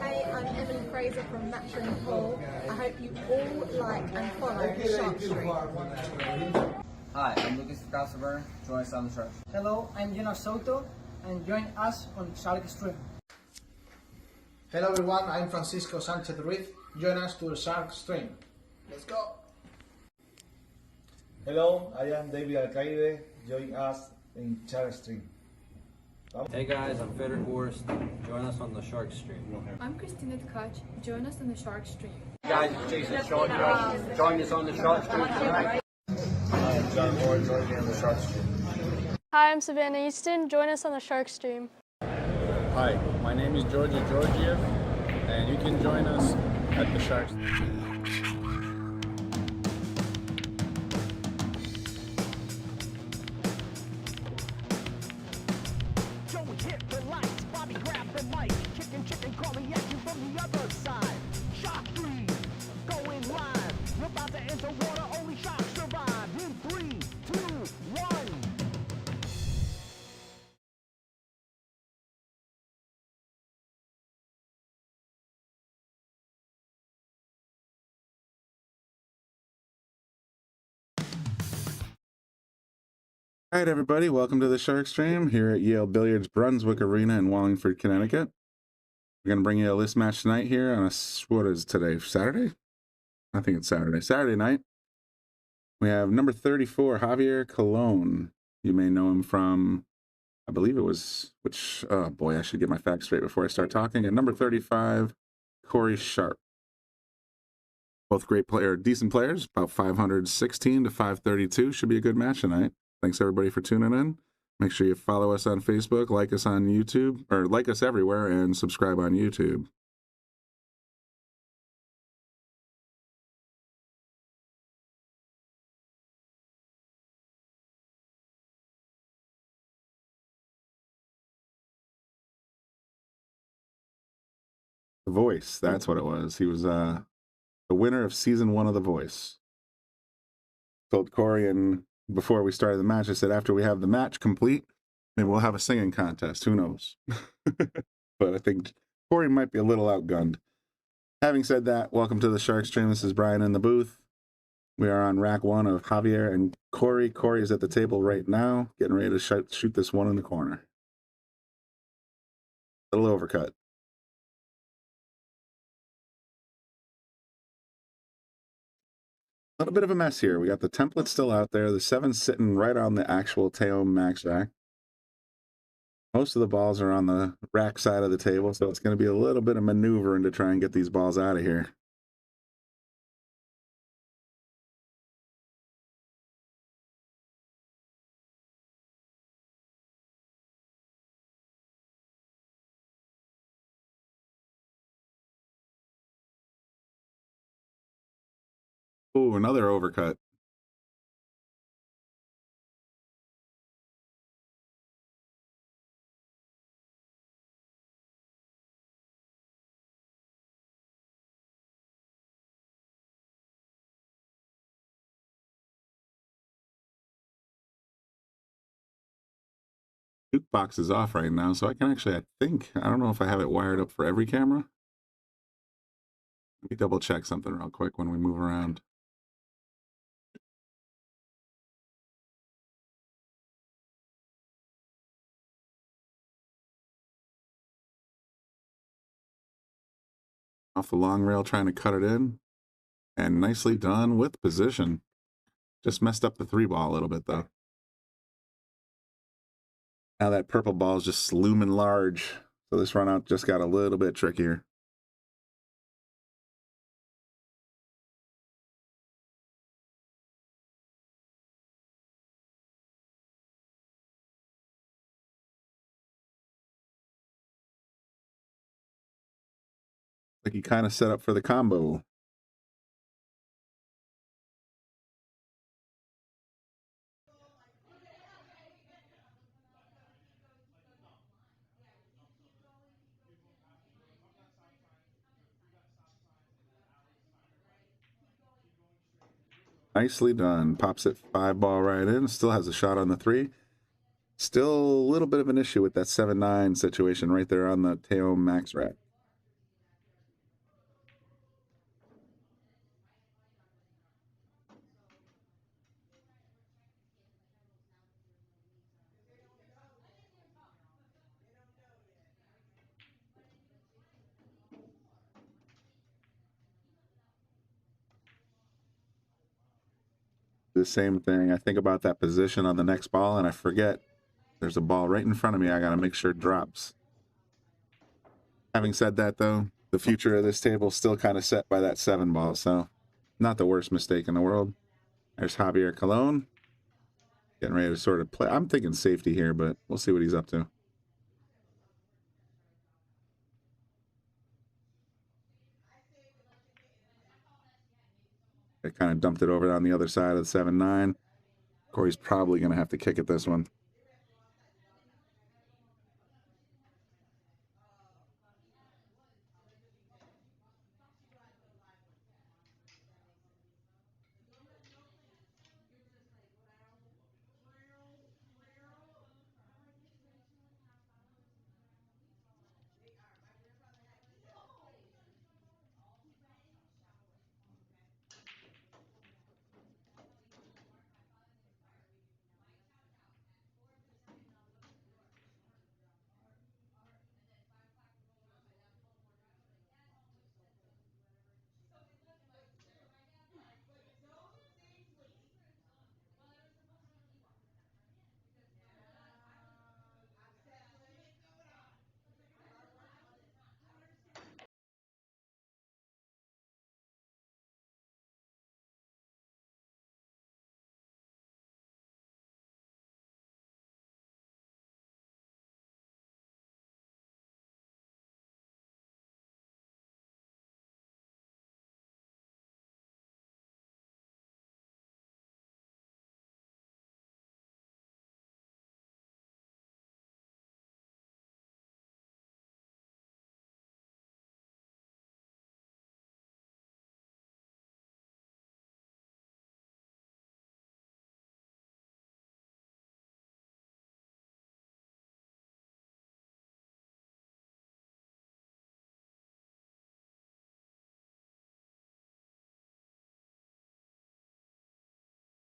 Hey, I'm Emily Fraser from McDermott Cues. I hope you all like and follow Sharpe Stream. Hi, I'm Lucas Casaver. Join us on the Sharpe. Hello, I'm Salotto, and join us on Sharkstream. Hello everyone, I'm Francisco Sanchez Ruiz. Join us to the Sharkstream. Let's go! Hello, I am David Alcaide. Join us in Sharkstream. Hey guys, I'm Federic Worst. Join us on the Sharkstream. I'm Christina Tkach. Join us on the Sharkstream. Hey guys, it's Jason Shaw. Join us on the Sharkstream tonight. I am John Moore. Join me on the Sharkstream. Hi, I'm Savannah Easton. Join us on the Sharkstream. Hi, my name is Georgia Georgiev, and you can join us at the Sharkstream. Chicken calling at you from the other side. Shark 3, going live. We're about to enter water, only sharks survive. In 3, 2, 1. All right, everybody, welcome to the Sharkstream here at Yale Billiards Brunswick Arena in Wallingford, Connecticut. We're going to bring you a list match tonight here on what is today, Saturday? I think it's Saturday. Saturday night. We have number 34, Javier Colon. You may know him from, I believe it was, oh boy, I should get my facts straight before I start talking. And number 35, Corey Sharpe. Both great decent players, about 516 to 532. Should be a good match tonight. Thanks everybody for tuning in. Make sure you follow us on Facebook, like us on YouTube, or like us everywhere, and subscribe on YouTube. The Voice, that's what it was. He was the winner of season 1 of The Voice. Told Corey, and before we started the match, I said after we have the match complete, maybe we'll have a singing contest. Who knows? But I think Corey might be a little outgunned. Having said that, welcome to the Sharkstream. This is Brian in the booth. We are on rack 1 of Javier and Corey. Corey is at the table right now, getting ready to shoot this one in the corner. A little overcut. A little bit of a mess here. We got the template still out there. The 7's sitting right on the actual Taom max rack. Most of the balls are on the rack side of the table, so it's going to be a little bit of maneuvering to try and get these balls out of here. Ooh, another overcut. Jukebox is off right now, so I can actually, I don't know if I have it wired up for every camera. Let me double check something real quick when we move around. Off the long rail, trying to cut it in. And nicely done with position. Just messed up the 3-ball a little bit, though. Now that purple ball is just looming large. So this run out just got a little bit trickier. Like he kind of set up for the combo. Nicely done. Pops it 5-ball right in. Still has a shot on the 3. Still a little bit of an issue with that 7-9 situation right there on the Taom max rack. The same thing. I think about that position on the next ball and I forget there's a ball right in front of me. I got to make sure it drops. Having said that, though, the future of this table is still kind of set by that 7 ball, so not the worst mistake in the world. There's Javier Colon getting ready to sort of play. I'm thinking safety here, but we'll see what he's up to. I kind of dumped it over on the other side of the 7-9. Corey's probably going to have to kick at this one.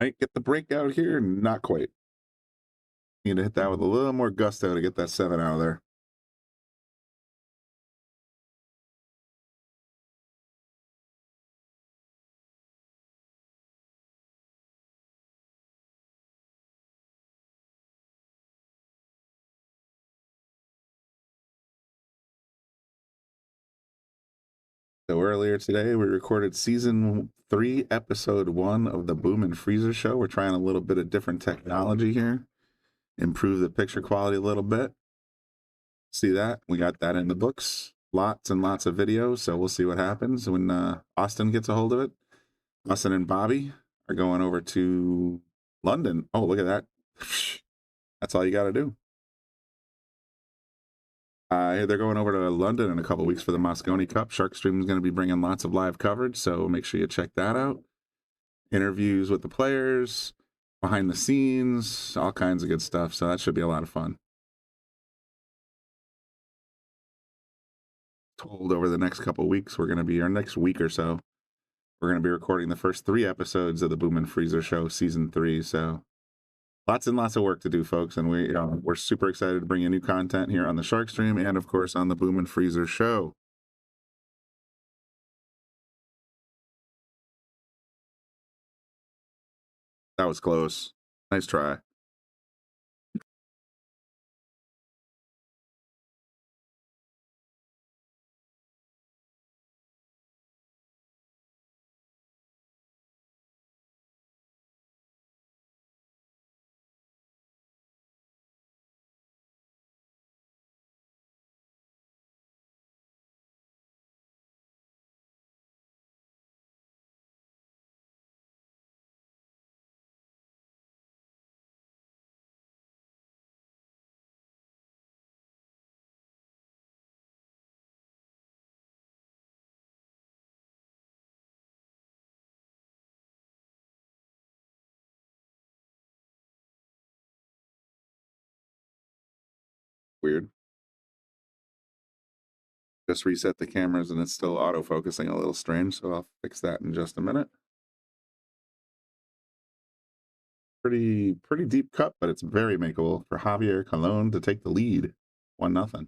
Right, get the break out here. Not quite. Need to hit that with a little more gusto to get that 7 out of there. So earlier today, we recorded season 3, episode 1 of the Boom and Freezer show. We're trying a little bit of different technology here, improve the picture quality a little bit. See that? We got that in the books. Lots and lots of videos. So we'll see what happens when Austin gets a hold of it. Austin and Bobby are going over to London. Oh, look at that. That's all you got to do. They're going over to London in a couple weeks for the Moscone Cup. Sharkstream is going to be bringing lots of live coverage, so make sure you check that out. Interviews with the players, behind the scenes, all kinds of good stuff. So that should be a lot of fun. Told over the next couple weeks, we're going to be, our next week or so, we're going to be recording the first 3 episodes of the Boom and Freezer show, season 3. So lots and lots of work to do, folks, and we're super excited to bring you new content here on the Shark Stream and, of course, on the Boom and Freezer show. That was close. Nice try. Weird. Just reset the cameras and it's still auto-focusing a little strange, so I'll fix that in just a minute. Pretty deep cut, but it's very makeable for Javier Colon to take the lead. 1-0.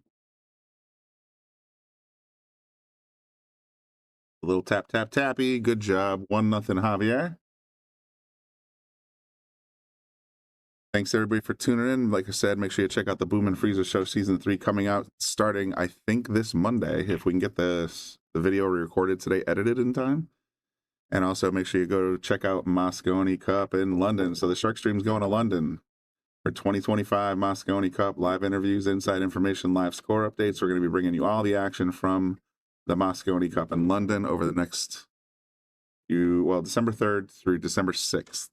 A little tap, tap, tappy. Good job. 1-0 Javier. Thanks everybody for tuning in. Like I said, make sure you check out the Boom and Freezer Show Season 3 coming out starting, I think, this Monday. If we can get the video recorded today, edited in time. And also make sure you go check out Moscone Cup in London. So the Shark Stream's going to London for 2025 Moscone Cup. Live interviews, inside information, live score updates. We're going to be bringing you all the action from the Moscone Cup in London over the next, December 3rd through December 6th.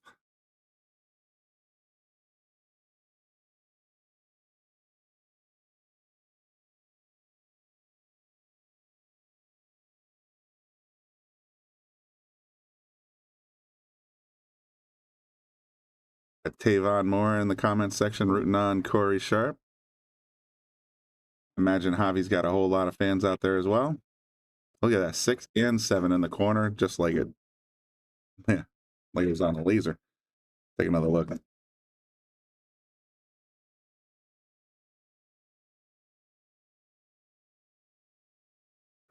Tavon Moore in the comments section rooting on Corey Sharpe. Imagine Javi's got a whole lot of fans out there as well. Look at that, 6 and 7 in the corner, just like it. Yeah, like it was on a laser. Take another look.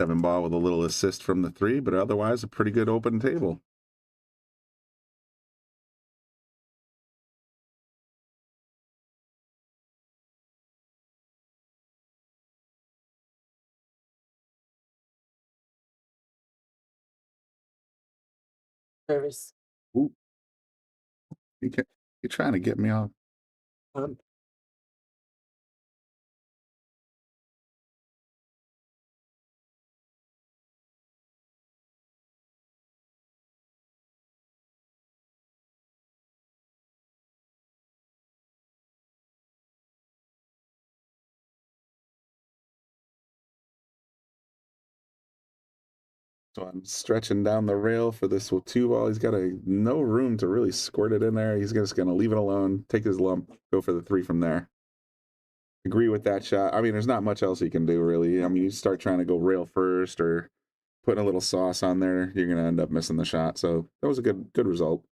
Seven ball with a little assist from the 3, but otherwise a pretty good open table. Service. Ooh. You're trying to get me off. So I'm stretching down the rail for this 2 ball. He's got no room to really squirt it in there. He's just going to leave it alone, take his lump, go for the 3 from there. Agree with that shot. I mean, there's not much else he can do, really. I mean, you start trying to go rail first or putting a little sauce on there, you're going to end up missing the shot. So that was a good result.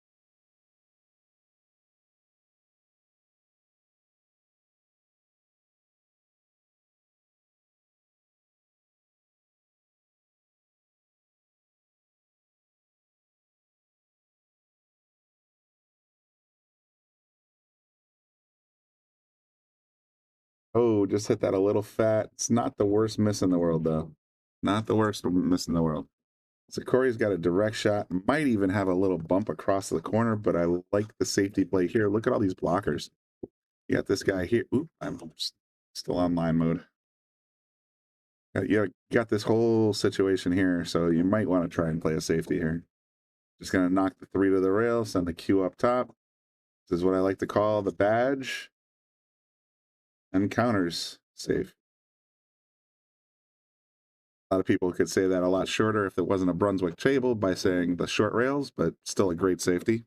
Oh, just hit that a little fat. It's not the worst miss in the world, though. Not the worst miss in the world. So Corey's got a direct shot. Might even have a little bump across the corner, but I like the safety play here. Look at all these blockers. You got this guy here. Oop, I'm still on line mode. You got this whole situation here, so you might want to try and play a safety here. Just going to knock the 3 to the rail, send the cue up top. This is what I like to call the badge and counters safe. A lot of people could say that a lot shorter if it wasn't a Brunswick table by saying the short rails, but still a great safety.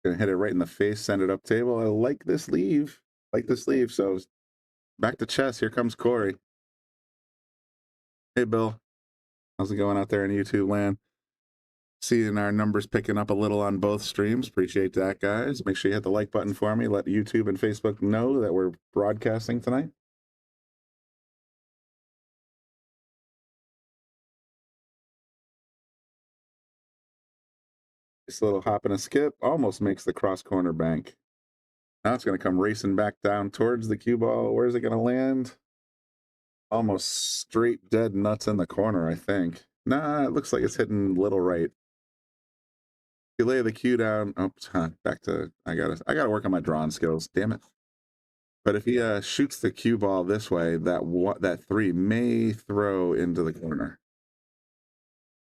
Gonna hit it right in the face, send it up table. I like this leave. So back to chess. Here comes Corey. Hey, Bill. How's it going out there in YouTube land? Seeing our numbers picking up a little on both streams. Appreciate that, guys. Make sure you hit the like button for me. Let YouTube and Facebook know that we're broadcasting tonight. This little hop and a skip almost makes the cross corner bank. Now it's going to come racing back down towards the cue ball. Where's it going to land? Almost straight dead nuts in the corner, I think. Nah, it looks like it's hitting little right. You lay the cue down. Oops, back to I gotta work on my drawing skills. Damn it! But if he shoots the cue ball this way, that 3 may throw into the corner.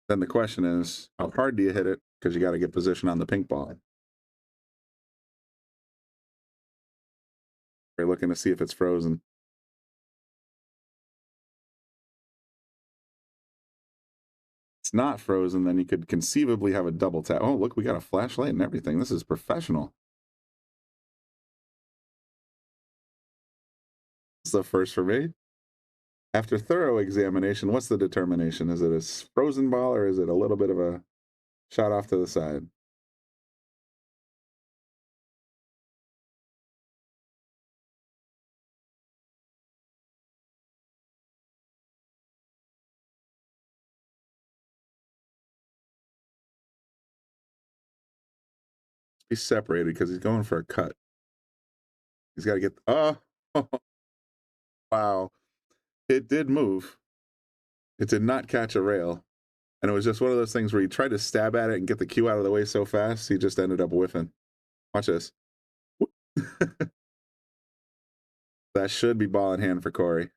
Then the question is, how hard do you hit it? Because you got to get position on the pink ball. We're looking to see if it's frozen. it's not frozen, then you could conceivably have a double tap. Oh, look, we got a flashlight and everything. This is professional. It's the first for me. After thorough examination, what's the determination? Is it a frozen ball or is it a little bit of a shot off to the side? Be separated because he's going for a cut. He's got to get. Oh, wow. It did move. It did not catch a rail. And it was just one of those things where he tried to stab at it and get the cue out of the way so fast, he just ended up whiffing. Watch this. That should be ball in hand for Corey.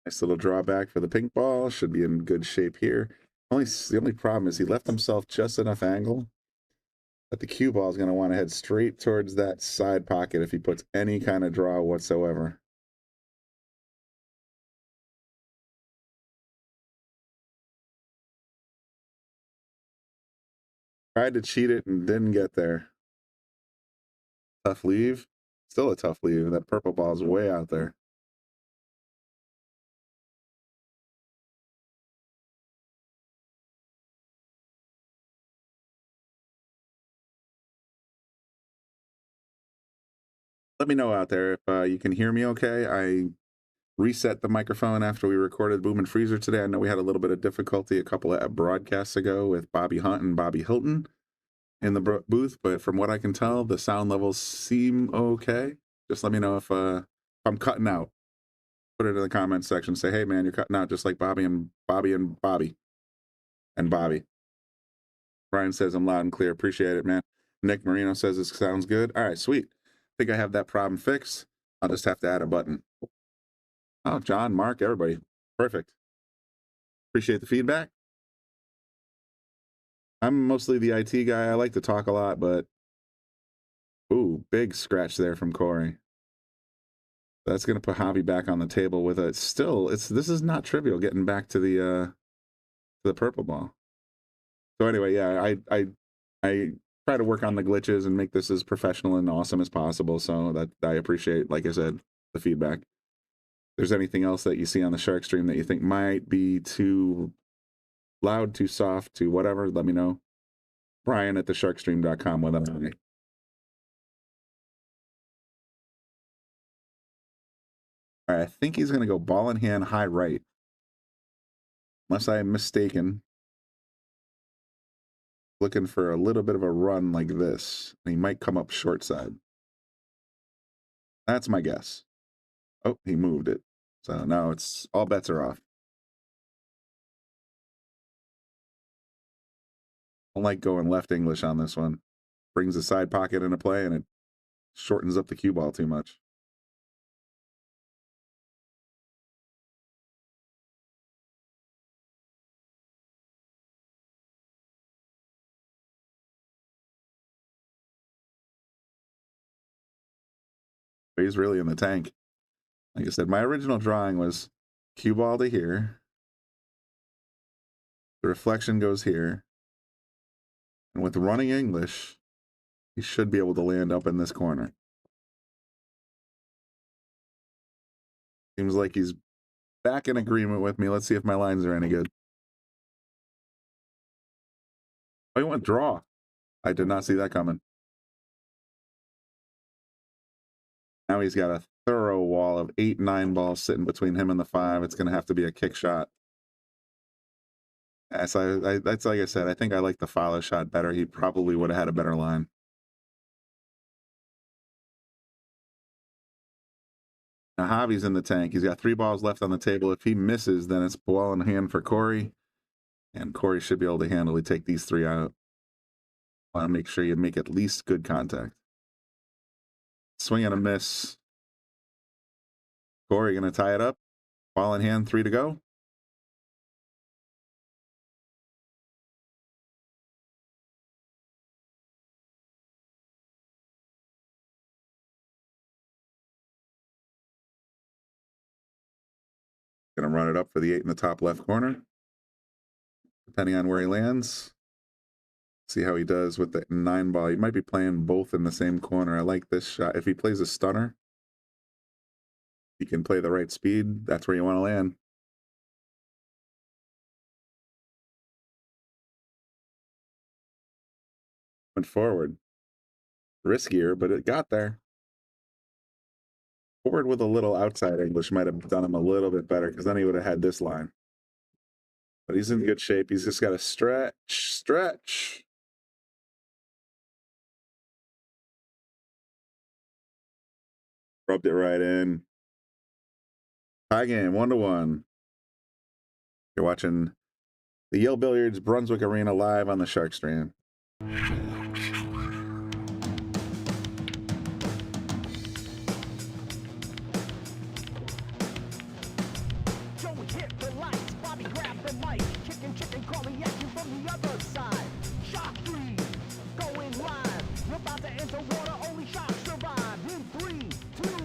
Nice little drawback for the pink ball. Should be in good shape here. The only problem is he left himself just enough angle that the cue ball is going to want to head straight towards that side pocket if he puts any kind of draw whatsoever. Tried to cheat it and didn't get there. Tough leave. Still a tough leave. That purple ball is way out there. Let me know out there if you can hear me okay. I reset the microphone after we recorded Boom and Freezer today. I know we had a little bit of difficulty a couple of broadcasts ago with Bobby Hunt and Bobby Hilton in the booth, but from what I can tell, the sound levels seem okay. Just let me know if I'm cutting out. Put it in the comments section. Say, hey man, you're cutting out just like Bobby and Bobby and Bobby and Bobby. Brian says I'm loud and clear. Appreciate it, man. Nick Marino says this sounds good. All right, sweet. I think I have that problem fixed. I'll just have to add a button. Oh, John, Mark, everybody. Perfect. Appreciate the feedback. I'm mostly the IT guy. I like to talk a lot, but ooh, big scratch there from Corey. That's going to put Javi back on the table with a still. This is not trivial getting back to the purple ball. So anyway, yeah, I try to work on the glitches and make this as professional and awesome as possible. So that I appreciate, like I said, the feedback. If there's anything else that you see on the Shark stream that you think might be too loud, too soft, too whatever, let me know. Brian at thesharkstream.com with an eye. All right, I think he's going to go ball in hand, high right. Unless I am mistaken. Looking for a little bit of a run like this. He might come up short side. That's my guess. Oh, he moved it. So now it's all bets are off. I don't like going left English on this one. Brings the side pocket into play and it shortens up the cue ball too much. He's really in the tank. Like I said, my original drawing was cue ball to here. The reflection goes here. And with running English, he should be able to land up in this corner. Seems like he's back in agreement with me. Let's see if my lines are any good. Oh, he went draw. I did not see that coming. Now he's got a thorough wall of 8-9 balls sitting between him and the 5. It's going to have to be a kick shot. That's like I said, I think I like the follow shot better. He probably would have had a better line. Now Javi's in the tank. He's got 3 balls left on the table. If he misses, then it's ball in hand for Corey. And Corey should be able to handily take these 3 out. Want to make sure you make at least good contact. Swing and a miss. Corey going to tie it up. Ball in hand, 3 to go. Gonna run it up for the 8 in the top left corner. Depending on where he lands. See how he does with the 9 ball. He might be playing both in the same corner. I like this shot. If he plays a stunner, he can play the right speed. That's where you want to land. Went forward. Riskier, but it got there. Forward with a little outside English might have done him a little bit better, because then he would have had this line. But he's in good shape. He's just got to stretch. Rubbed it right in. Tie game, 1-1. You're watching the Yale Billiards Brunswick Arena live on the Shark Stream. Joey hit the lights, Bobby grabbed the mic. Chicken calling at you from the other side. Shark 3, going live. We're about to enter water, only sharks survive. In 3, 2, 1.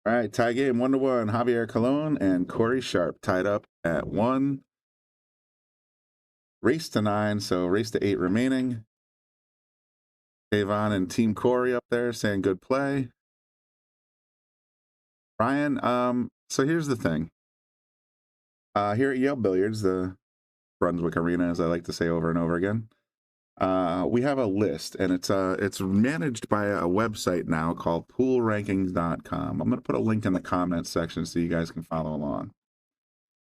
All right, tie game 1-1. Javier Colon and Corey Sharpe tied up at 1. Race to 9, so race to 8 remaining. Avon and Team Corey up there saying good play. Ryan, so here's the thing. Here at Yale Billiards, the Brunswick Arena, as I like to say over and over again, we have a list, and it's managed by a website now called poolrankings.com. I'm going to put a link in the comments section so you guys can follow along.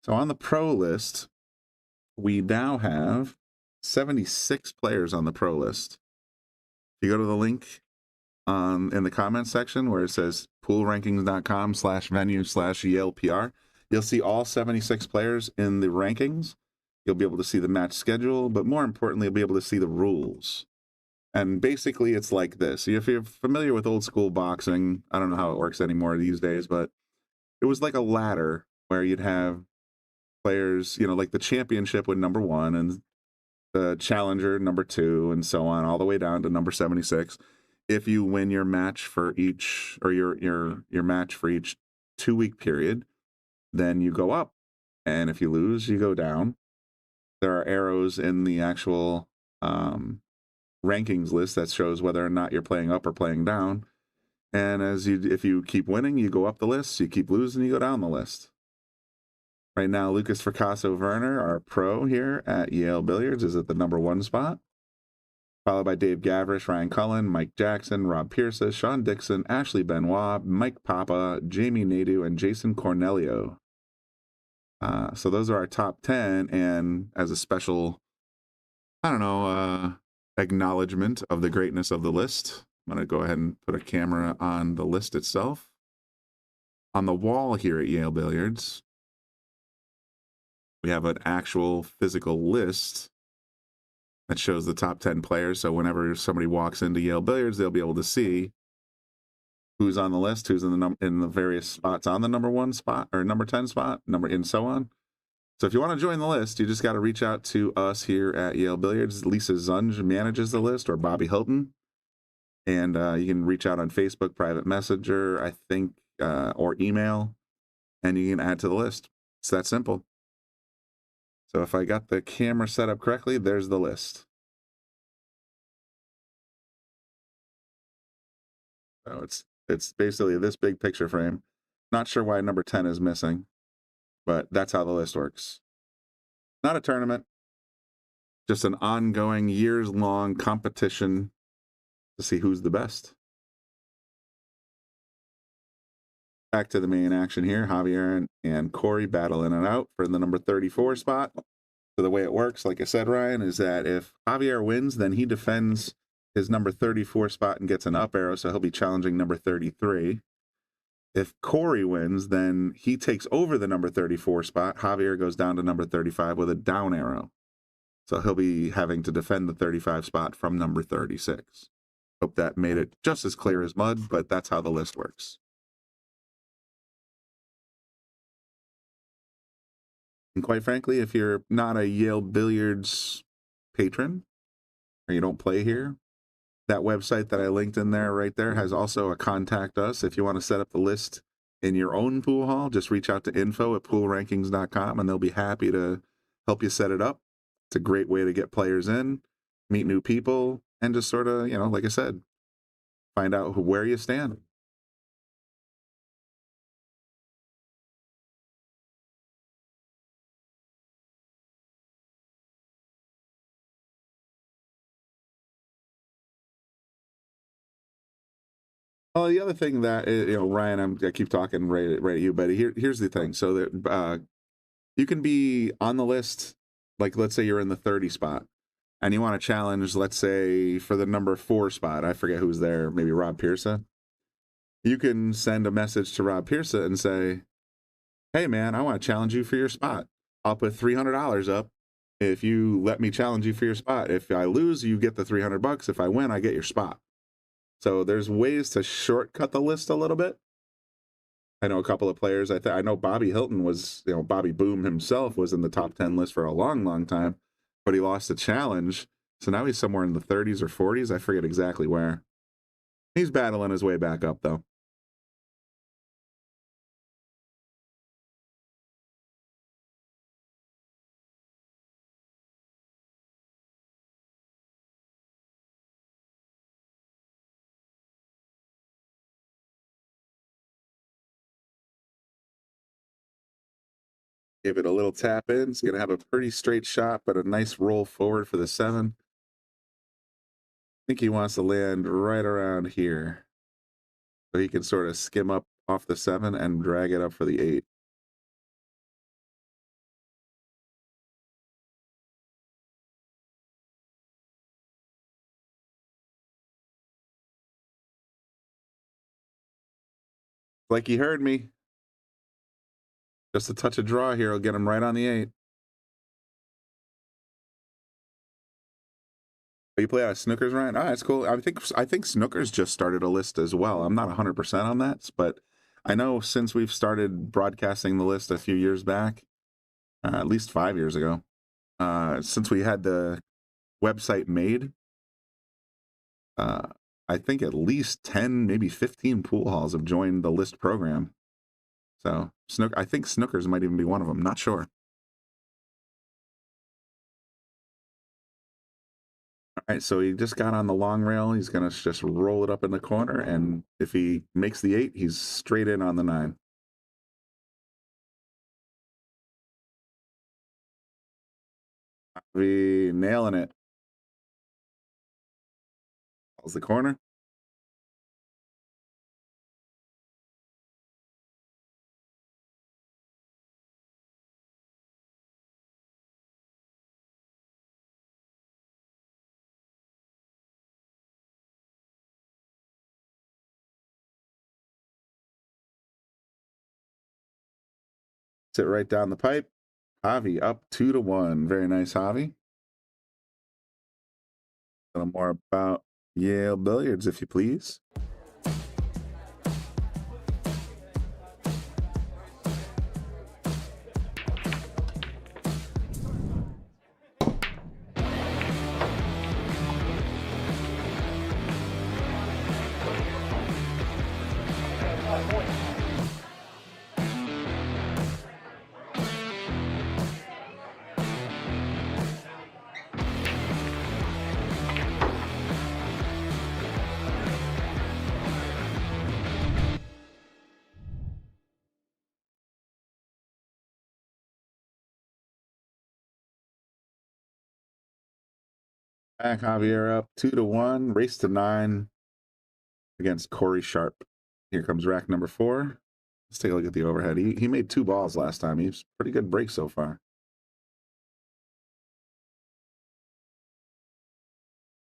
So on the pro list, we now have 76 players on the pro list. If you go to the link in the comments section where it says poolrankings.com/venue/YalePR, you'll see all 76 players in the rankings. You'll be able to see the match schedule, but more importantly, you'll be able to see the rules. And basically, it's like this. If you're familiar with old school boxing, I don't know how it works anymore these days, but it was like a ladder where you'd have players, like the championship with number 1 and the challenger number 2 and so on, all the way down to number 76. If you win your match for each, or your match for each 2-week period, then you go up. And if you lose, you go down. There are arrows in the actual rankings list that shows whether or not you're playing up or playing down. And if you keep winning, you go up the list. You keep losing, you go down the list. Right now, Lucas Fracasso Werner, our pro here at Yale Billiards, is at the number 1 spot, followed by Dave Gavrish, Ryan Cullen, Mike Jackson, Rob Pierce, Sean Dixon, Ashley Benoit, Mike Papa, Jamie Nadeau, and Jason Cornelio. So those are our top 10, and as a special, acknowledgement of the greatness of the list, I'm going to go ahead and put a camera on the list itself. On the wall here at Yale Billiards, we have an actual physical list that shows the top 10 players. So whenever somebody walks into Yale Billiards, they'll be able to see who's on the list, who's in the various spots on the number 1 spot or number 10 spot, and so on. So if you want to join the list, you just got to reach out to us here at Yale Billiards. Lisa Zunge manages the list, or Bobby Hilton. And you can reach out on Facebook, private messenger, I think, or email, and you can add to the list. It's that simple. So if I got the camera set up correctly, there's the list. So it's basically this big picture frame. Not sure why number 10 is missing, but that's how the list works. Not a tournament, just an ongoing, years-long competition to see who's the best. Back to the main action here. Javier and Corey battling it out for the number 34 spot. So the way it works, like I said, Ryan, is that if Javier wins, then he defends his number 34 spot and gets an up arrow, so he'll be challenging number 33. If Corey wins, then he takes over the number 34 spot. Javier goes down to number 35 with a down arrow. So he'll be having to defend the 35 spot from number 36. Hope that made it just as clear as mud, but that's how the list works. And quite frankly, if you're not a Yale Billiards patron, or you don't play here, that website that I linked in there right there has also a contact us. If you want to set up the list in your own pool hall, just reach out to info@poolrankings.com and they'll be happy to help you set it up. It's a great way to get players in, meet new people, and just sort of, you know, like I said, find out where you stand. Oh, the other thing that, you know, Ryan, I keep talking right at you, but here's the thing. So that you can be on the list, like let's say you're in the 30 spot, and you want to challenge, let's say for the number 4 spot. I forget who's there, maybe Rob Pearsa. You can send a message to Rob Pearsa and say, "Hey, man, I want to challenge you for your spot. I'll put $300 up if you let me challenge you for your spot. If I lose, you get the $300. If I win, I get your spot." So there's ways to shortcut the list a little bit. I know a couple of players. I know Bobby Hilton was, you know, Bobby Boom himself was in the top 10 list for a long, long time, but he lost the challenge. So now he's somewhere in the 30s or 40s. I forget exactly where. He's battling his way back up, though. Give it a little tap in. It's going to have a pretty straight shot, but a nice roll forward for the 7. I think he wants to land right around here, so he can sort of skim up off the 7 and drag it up for the 8. Like he heard me. Just a touch of draw here will get him right on the 8. Oh, you play out of Snookers, Ryan? Ah, that's cool. I think Snookers just started a list as well. I'm not 100% on that, but I know since we've started broadcasting the list a few years back, at least 5 years ago, since we had the website made, I think at least 10, maybe 15 pool halls have joined the list program. So I think Snookers might even be one of them. Not sure. All right, so he just got on the long rail. He's going to just roll it up in the corner, and if he makes the 8, he's straight in on the 9. Javi nailing it. Calls the corner. Sit right down the pipe. Javi up 2-1. Very nice, Javi. A little more about Yale Billiards, if you please. Back Javier up 2-1. Race to 9 against Corey Sharpe. Here comes rack number 4. Let's take a look at the overhead. He made 2 balls last time. He's pretty good break so far.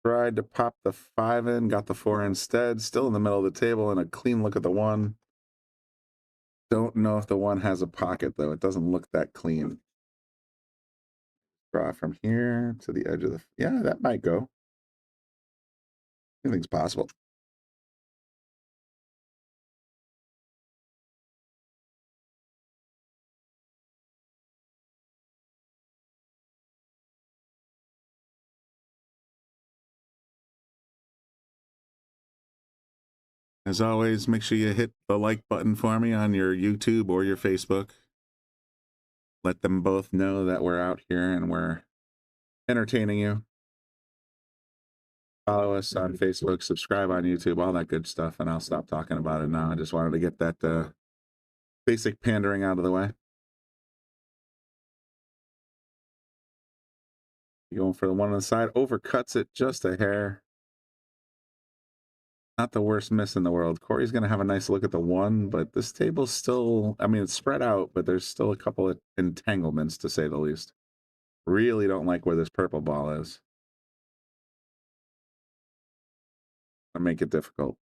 Tried to pop the 5 in, got the 4 instead. Still in the middle of the table, and a clean look at the 1. Don't know if the 1 has a pocket, though. It doesn't look that clean. Draw from here to the edge of the... Yeah, that might go. Anything's possible. As always, make sure you hit the like button for me on your YouTube or your Facebook. Let them both know that we're out here and we're entertaining you. Follow us on Facebook, subscribe on YouTube, all that good stuff, and I'll stop talking about it now. I just wanted to get that basic pandering out of the way. Going for the one on the side, overcuts it just a hair. Not the worst miss in the world. Corey's going to have a nice look at the one, but this table's still, I mean, it's spread out, but there's still a couple of entanglements, to say the least. Really don't like where this purple ball is. I make it difficult.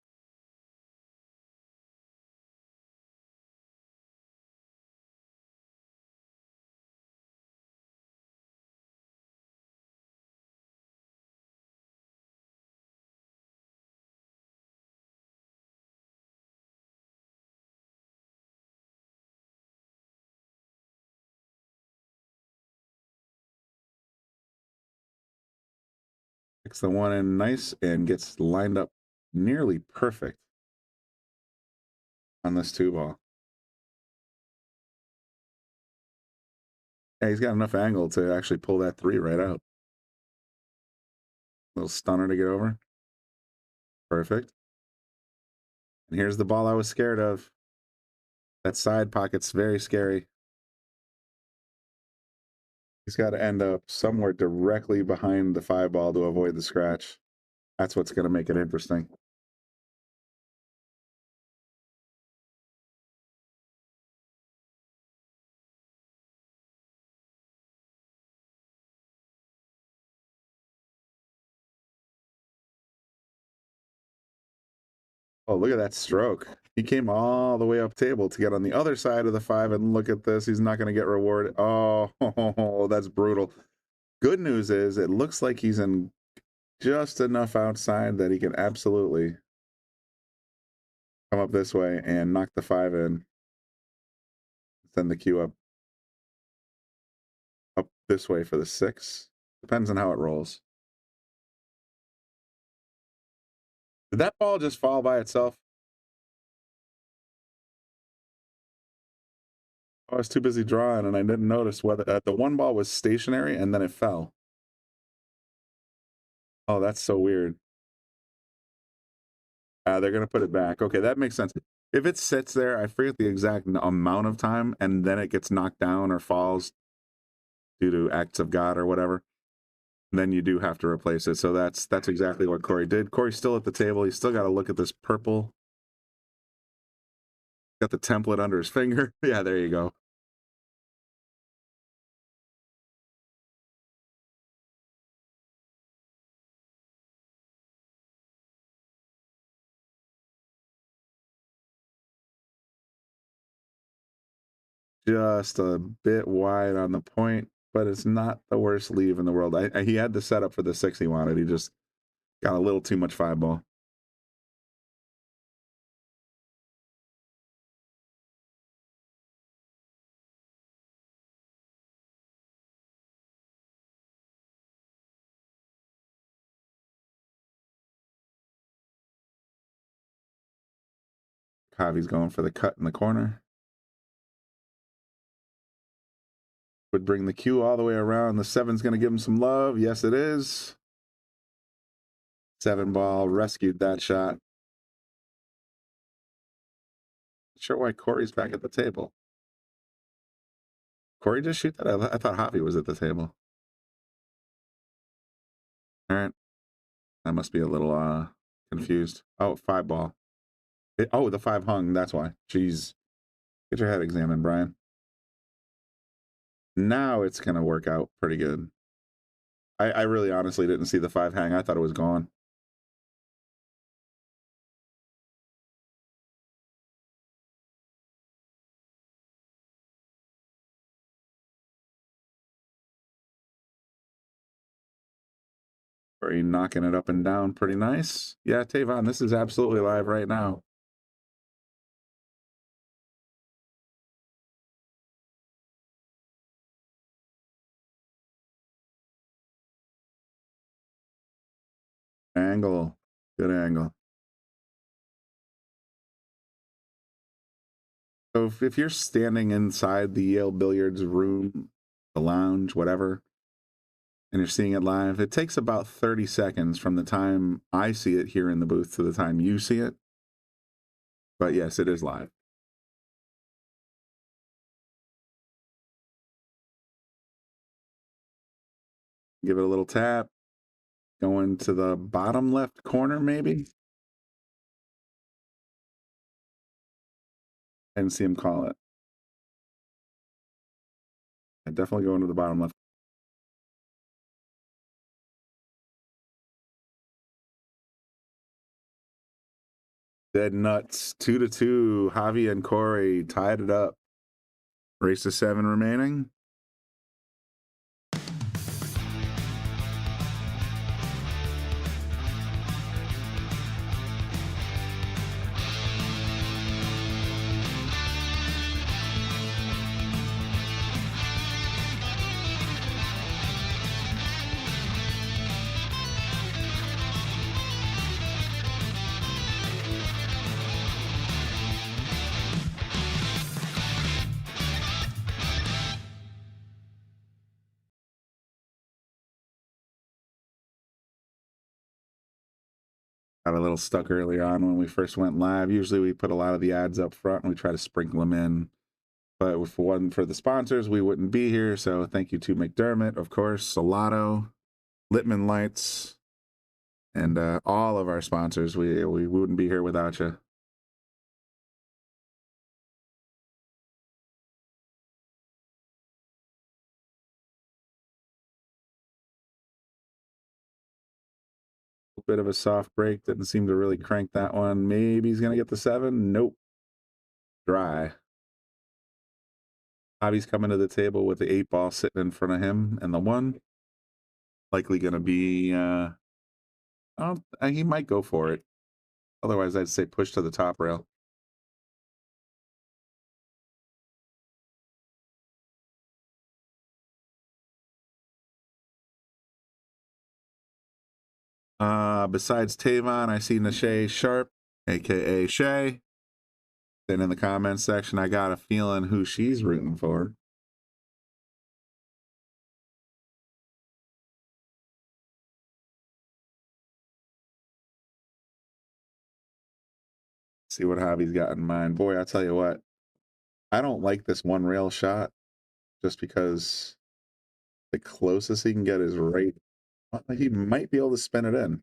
Kicks the one in nice and gets lined up nearly perfect on this two ball. Yeah, he's got enough angle to actually pull that three right out. Little stunner to get over. Perfect. And here's the ball I was scared of. That side pocket's very scary. He's got to end up somewhere directly behind the five ball to avoid the scratch. That's what's going to make it interesting. Oh, look at that stroke. He came all the way up table to get on the other side of the five, and look at this. He's not going to get rewarded. Oh, that's brutal. Good news is it looks like he's in just enough outside that he can absolutely come up this way and knock the five in. Send the cue up this way for the six. Depends on how it rolls. Did that ball just fall by itself? I was too busy drawing and I didn't notice whether the one ball was stationary and then it fell. Oh, that's so weird. They're going to put it back. Okay, that makes sense. If it sits there, I forget the exact amount of time, and then it gets knocked down or falls due to acts of God or whatever, then you do have to replace it. So that's exactly what Corey did. Corey's still at the table. He's still got to look at this purple. Got the template under his finger. Yeah, there you go. Just a bit wide on the point, but it's not the worst leave in the world. He had the setup for the six he wanted. He just got a little too much five ball. Javi's going for the cut in the corner. Would bring the cue all the way around. The seven's going to give him some love. Yes, it is. Seven ball rescued that shot. Not sure why Corey's back at the table. Corey just shoot that? I thought Javi was at the table. All right. I must be a little confused. Oh, five ball. Oh, the five hung. That's why. Jeez. Get your head examined, Brian. Now it's going to work out pretty good. I really honestly didn't see the five hang. I thought it was gone. Corey knocking it up and down pretty nice. Yeah, Tavon, this is absolutely live right now. Angle. Good angle. So if you're standing inside the Yale Billiards room, the lounge, whatever, and you're seeing it live, it takes about 30 seconds from the time I see it here in the booth to the time you see it. But yes, it is live. Give it a little tap. Going to the bottom left corner, maybe. And see him call it. I definitely go into the bottom left. Dead nuts. 2-2. Javi and Corey tied it up. Race to 7 remaining. Got a little stuck earlier on when we first went live. Usually we put a lot of the ads up front and we try to sprinkle them in. But if it wasn't for the sponsors, we wouldn't be here. So thank you to McDermott, of course, Salotto, Littman Lights, and all of our sponsors. We wouldn't be here without you. A bit of a soft break. Didn't seem to really crank that one. Maybe he's going to get the 7. Nope. Dry. Javi's coming to the table with the 8 ball sitting in front of him and the 1. Likely going to be, he might go for it. Otherwise, I'd say push to the top rail. Besides Tavon, I see Nashay Sharpe, aka Shay. Then in the comments section, I got a feeling who she's rooting for. See what Javi's got in mind. Boy, I'll tell you what, I don't like this one rail shot just because the closest he can get is right. He might be able to spin it in.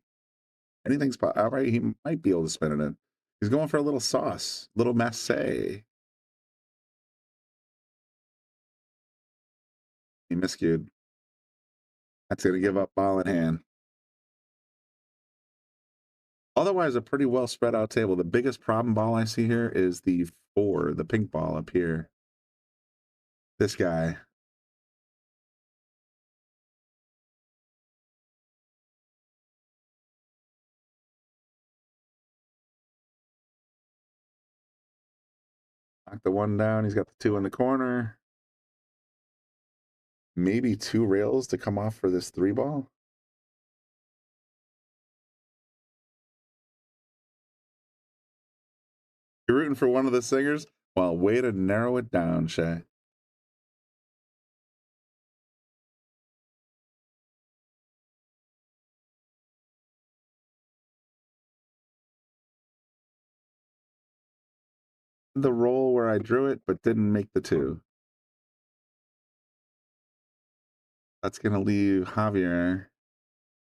Anything's all right. He might be able to spin it in. He's going for a little sauce, little massé. He miscued. That's going to give up ball in hand. Otherwise, a pretty well spread out table. The biggest problem ball I see here is the 4, the pink ball up here. This guy. Knock the 1 down. He's got the 2 in the corner. Maybe 2 rails to come off for this 3 ball. You're rooting for one of the singers? Well, way to narrow it down, Shay. The roll where I drew it, but didn't make the 2. That's going to leave Javier,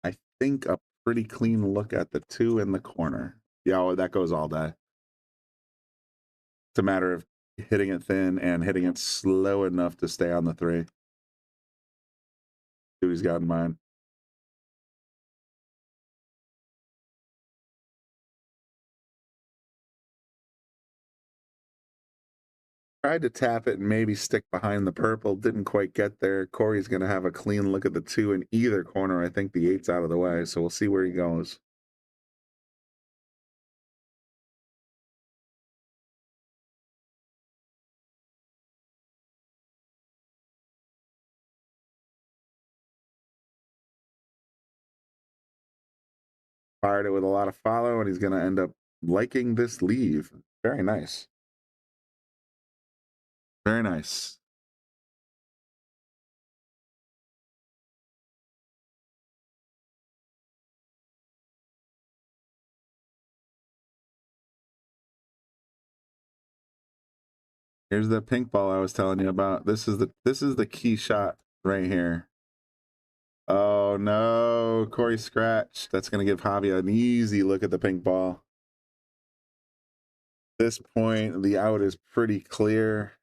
I think, a pretty clean look at the 2 in the corner. Yeah, well, that goes all day. It's a matter of hitting it thin and hitting it slow enough to stay on the 3. See what he's got in mind. Tried to tap it and maybe stick behind the purple. Didn't quite get there. Corey's going to have a clean look at the 2 in either corner. I think the 8's out of the way, so we'll see where he goes. Fired it with a lot of follow, and he's going to end up liking this leave. Very nice. Very nice. Here's the pink ball I was telling you about. This is the key shot right here. Oh no, Corey scratched. That's gonna give Javier an easy look at the pink ball. At this point, the out is pretty clear.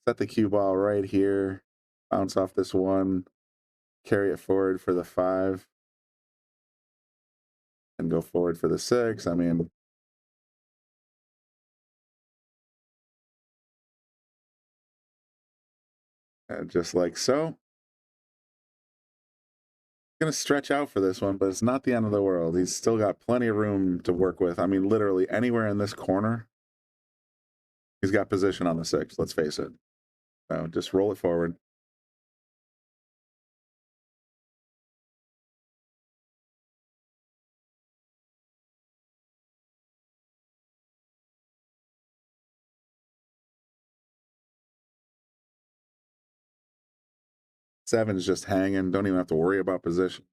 Set the cue ball right here. Bounce off this one. Carry it forward for the 5. And go forward for the 6. I mean, just like so. Going to stretch out for this one, but it's not the end of the world. He's still got plenty of room to work with. I mean, literally anywhere in this corner, he's got position on the 6. Let's face it. So just roll it forward. Seven's just hanging. Don't even have to worry about position.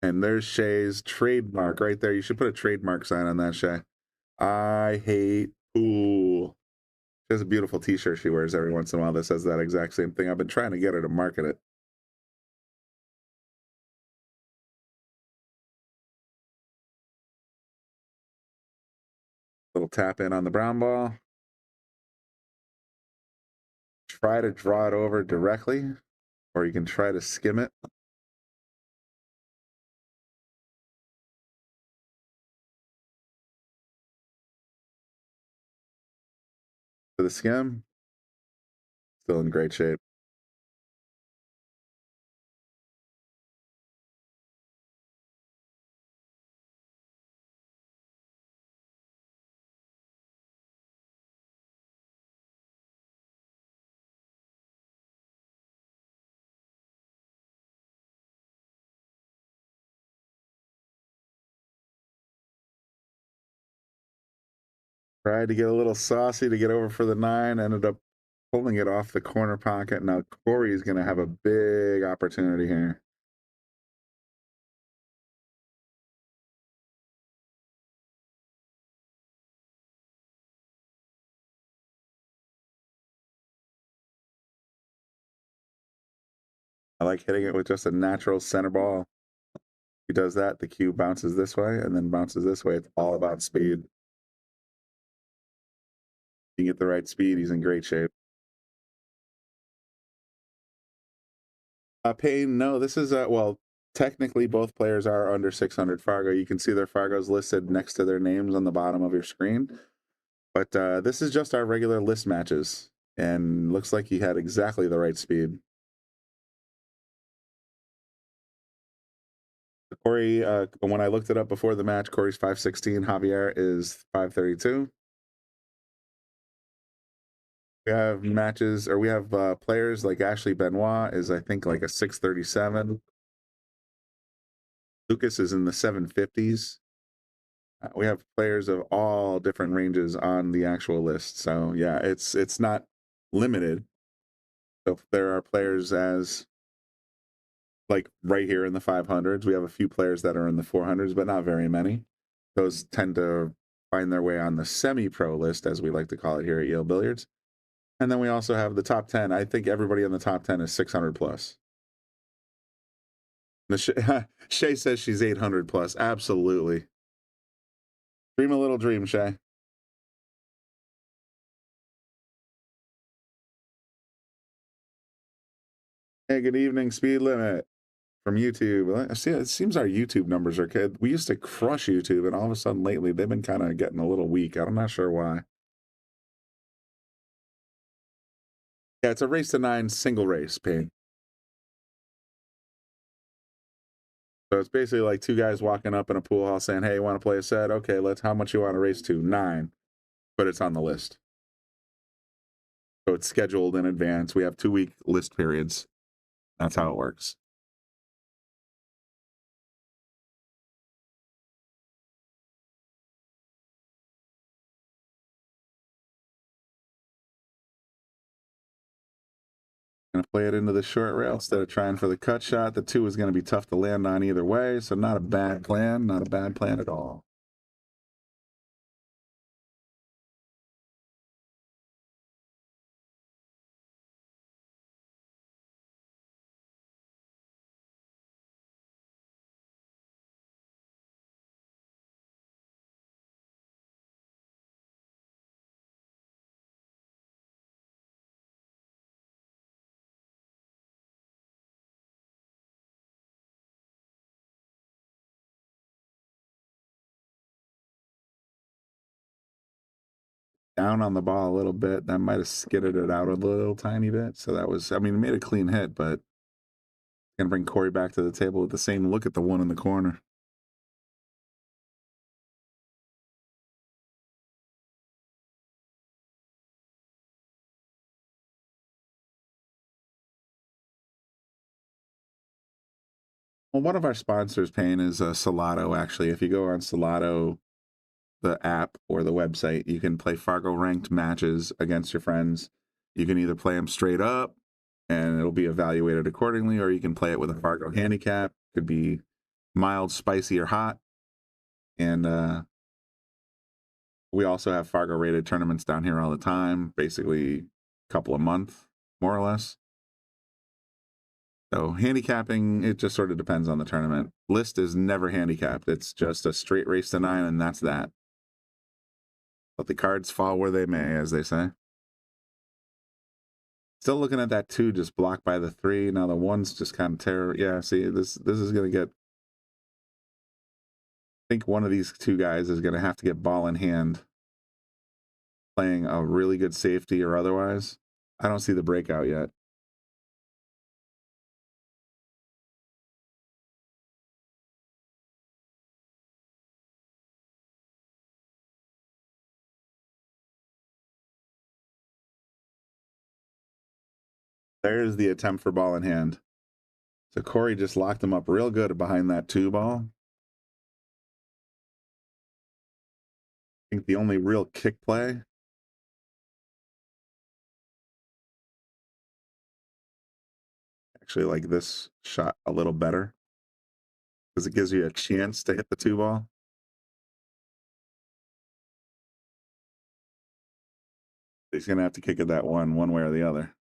And there's Shay's trademark right there. You should put a trademark sign on that, Shay. I hate pool. She has a beautiful t-shirt she wears every once in a while that says that exact same thing. I've been trying to get her to market it. Little tap in on the brown ball. Try to draw it over directly, or you can try to skim it. For the skim, still in great shape. Tried to get a little saucy to get over for the 9, ended up pulling it off the corner pocket. Now Corey's going to have a big opportunity here. I like hitting it with just a natural center ball. He does that, the cue bounces this way and then bounces this way. It's all about speed. You get the right speed, he's in great shape. Payne, no, this is well, technically both players are under 600 Fargo. You can see their Fargos listed next to their names on the bottom of your screen. But this is just our regular list matches, and looks like he had exactly the right speed. Corey, when I looked it up before the match, Corey's 516, Javier is 532. We have matches, or we have players like Ashley Benoit is, I think, like a 637. Lucas is in the 750s. We have players of all different ranges on the actual list. So yeah, it's not limited. So there are players as like right here in the 500s. We have a few players that are in the 400s, but not very many. Those tend to find their way on the semi-pro list, as we like to call it here at Yale Billiards. And then we also have the top 10. I think everybody in the top 10 is 600 plus. Shay says she's 800 plus. Absolutely. Dream a little dream, Shay. Hey, good evening, Speed Limit from YouTube. I see, it seems our YouTube numbers are good. We used to crush YouTube, and all of a sudden lately they've been kind of getting a little weak. I'm not sure why. Yeah, it's a race to 9 single race, Payne. So it's basically like two guys walking up in a pool hall saying, hey, you want to play a set? Okay, how much you want to race to? 9. But it's on the list. So it's scheduled in advance. We have 2-week list periods. That's how it works. Gonna play it into the short rail instead of trying for the cut shot. The 2 is gonna be tough to land on either way, so not a bad plan, not a bad plan at all. Down on the ball a little bit. That might have skidded it out a little tiny bit. So that was, I mean, it made a clean hit, but gonna bring Corey back to the table with the same look at the one in the corner. Well, one of our sponsors, Payne, is Salotto, actually. If you go on Salotto, the app or the website, you can play Fargo ranked matches against your friends. You can either play them straight up and it'll be evaluated accordingly, or you can play it with a Fargo handicap. Could be mild, spicy, or hot. And we also have Fargo rated tournaments down here all the time, basically a couple a month, more or less. So handicapping, it just sort of depends on the tournament. List is never handicapped. It's just a straight race to 9, and that's that. But the cards fall where they may, as they say. Still looking at that 2 just blocked by the 3. Now the 1's just kind of terror. Yeah, see, this is going to get... I think one of these 2 guys is going to have to get ball in hand, playing a really good safety or otherwise. I don't see the breakout yet. There's the attempt for ball in hand. So Corey just locked him up real good behind that 2 ball. I think the only real kick play actually like this shot a little better because it gives you a chance to hit the 2 ball. He's going to have to kick it that one way or the other.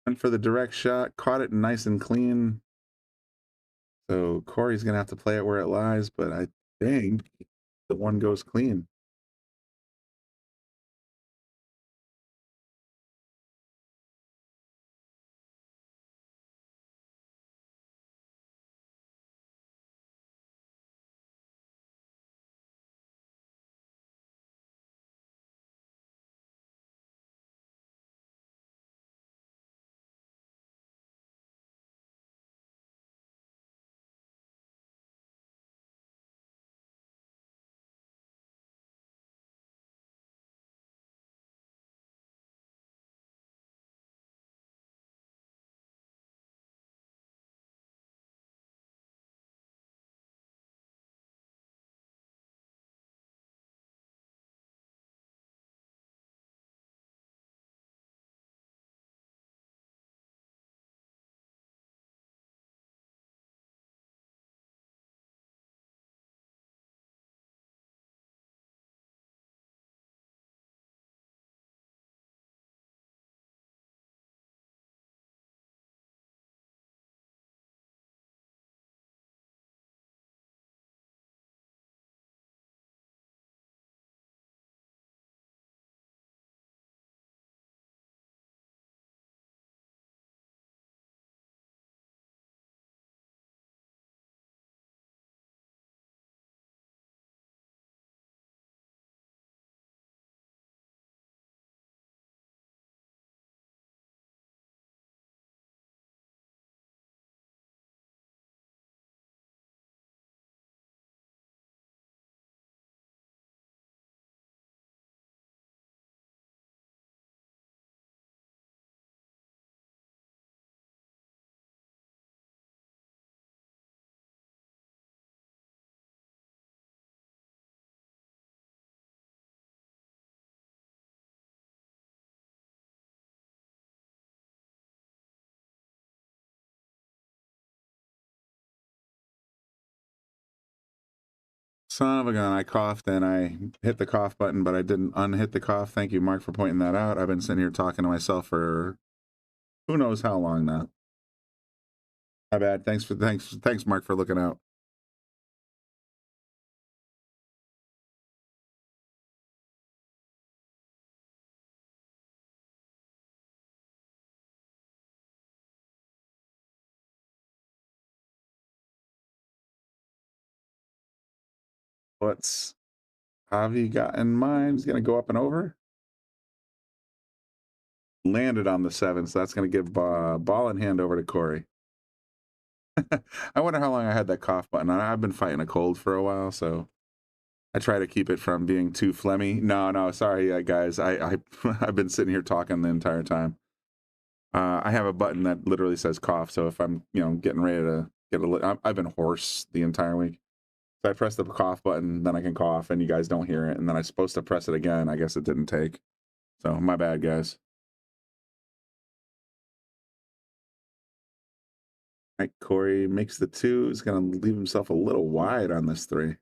And for the direct shot, caught it nice and clean. So Corey's going to have to play it where it lies, but I think the 1 goes clean. Son of a gun, I coughed and I hit the cough button, but I didn't unhit the cough. Thank you, Mark, for pointing that out. I've been sitting here talking to myself for who knows how long now. My bad. Thanks, Mark, for looking out. What's Javi got in mind? He's gonna go up and over. Landed on the 7, so that's gonna give ball in hand over to Corey. I wonder how long I had that cough button on. I've been fighting a cold for a while, so I try to keep it from being too phlegmy. No, sorry, guys. I've been sitting here talking the entire time. I have a button that literally says cough, so if I'm, getting ready to get I've been hoarse the entire week. So I press the cough button, then I can cough, and you guys don't hear it, and then I'm supposed to press it again. I guess it didn't take. So my bad, guys. All right, Corey makes the 2. He's going to leave himself a little wide on this 3.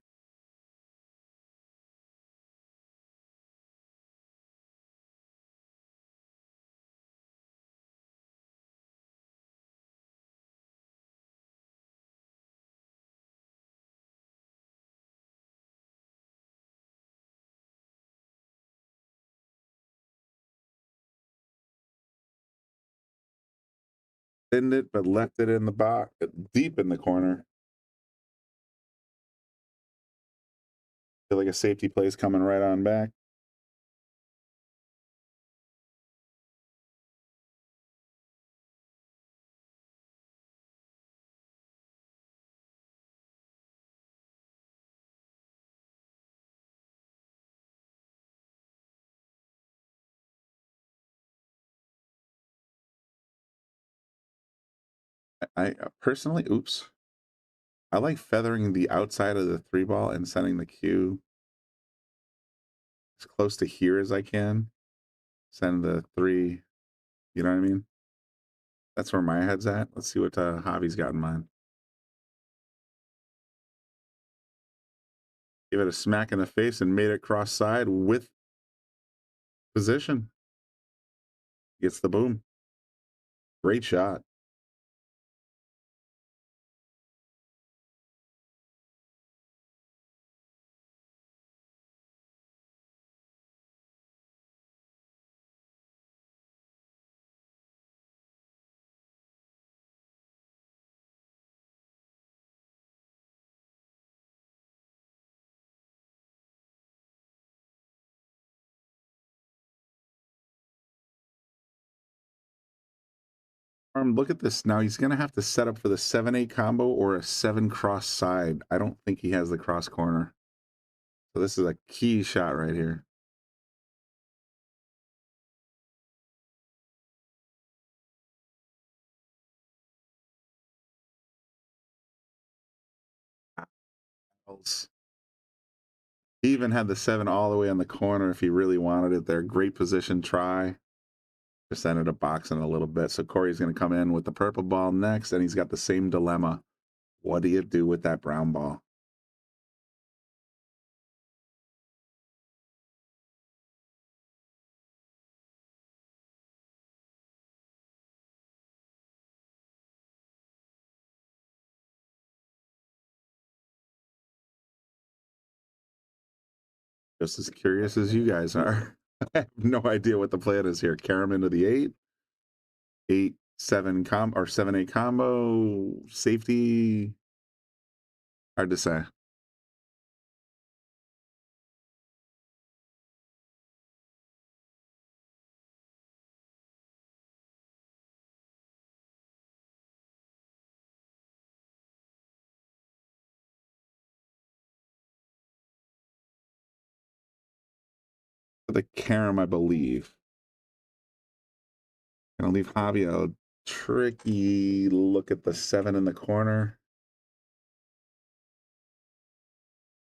Thinned it, but left it in the box, deep in the corner. Feel like a safety play is coming right on back. I personally, I like feathering the outside of the 3 ball and sending the cue as close to here as I can. Send the 3, you know what I mean? That's where my head's at. Let's see what Javi's got in mind. Give it a smack in the face and made it cross side with position. Gets the boom. Great shot. Look at this. Now he's going to have to set up for the 7-8 combo or a 7 cross side. I don't think he has the cross corner. So this is a key shot right here. He even had the 7 all the way on the corner if he really wanted it there. Great position try. Just ended up boxing a little bit. So Corey's going to come in with the purple ball next, and he's got the same dilemma. What do you do with that brown ball? Just as curious as you guys are. I have no idea what the plan is here. Carom into the 8. 8-7 combo or 7-8 combo. Safety. Hard to say. The carom, I believe. Gonna leave Javi a tricky look at the 7 in the corner.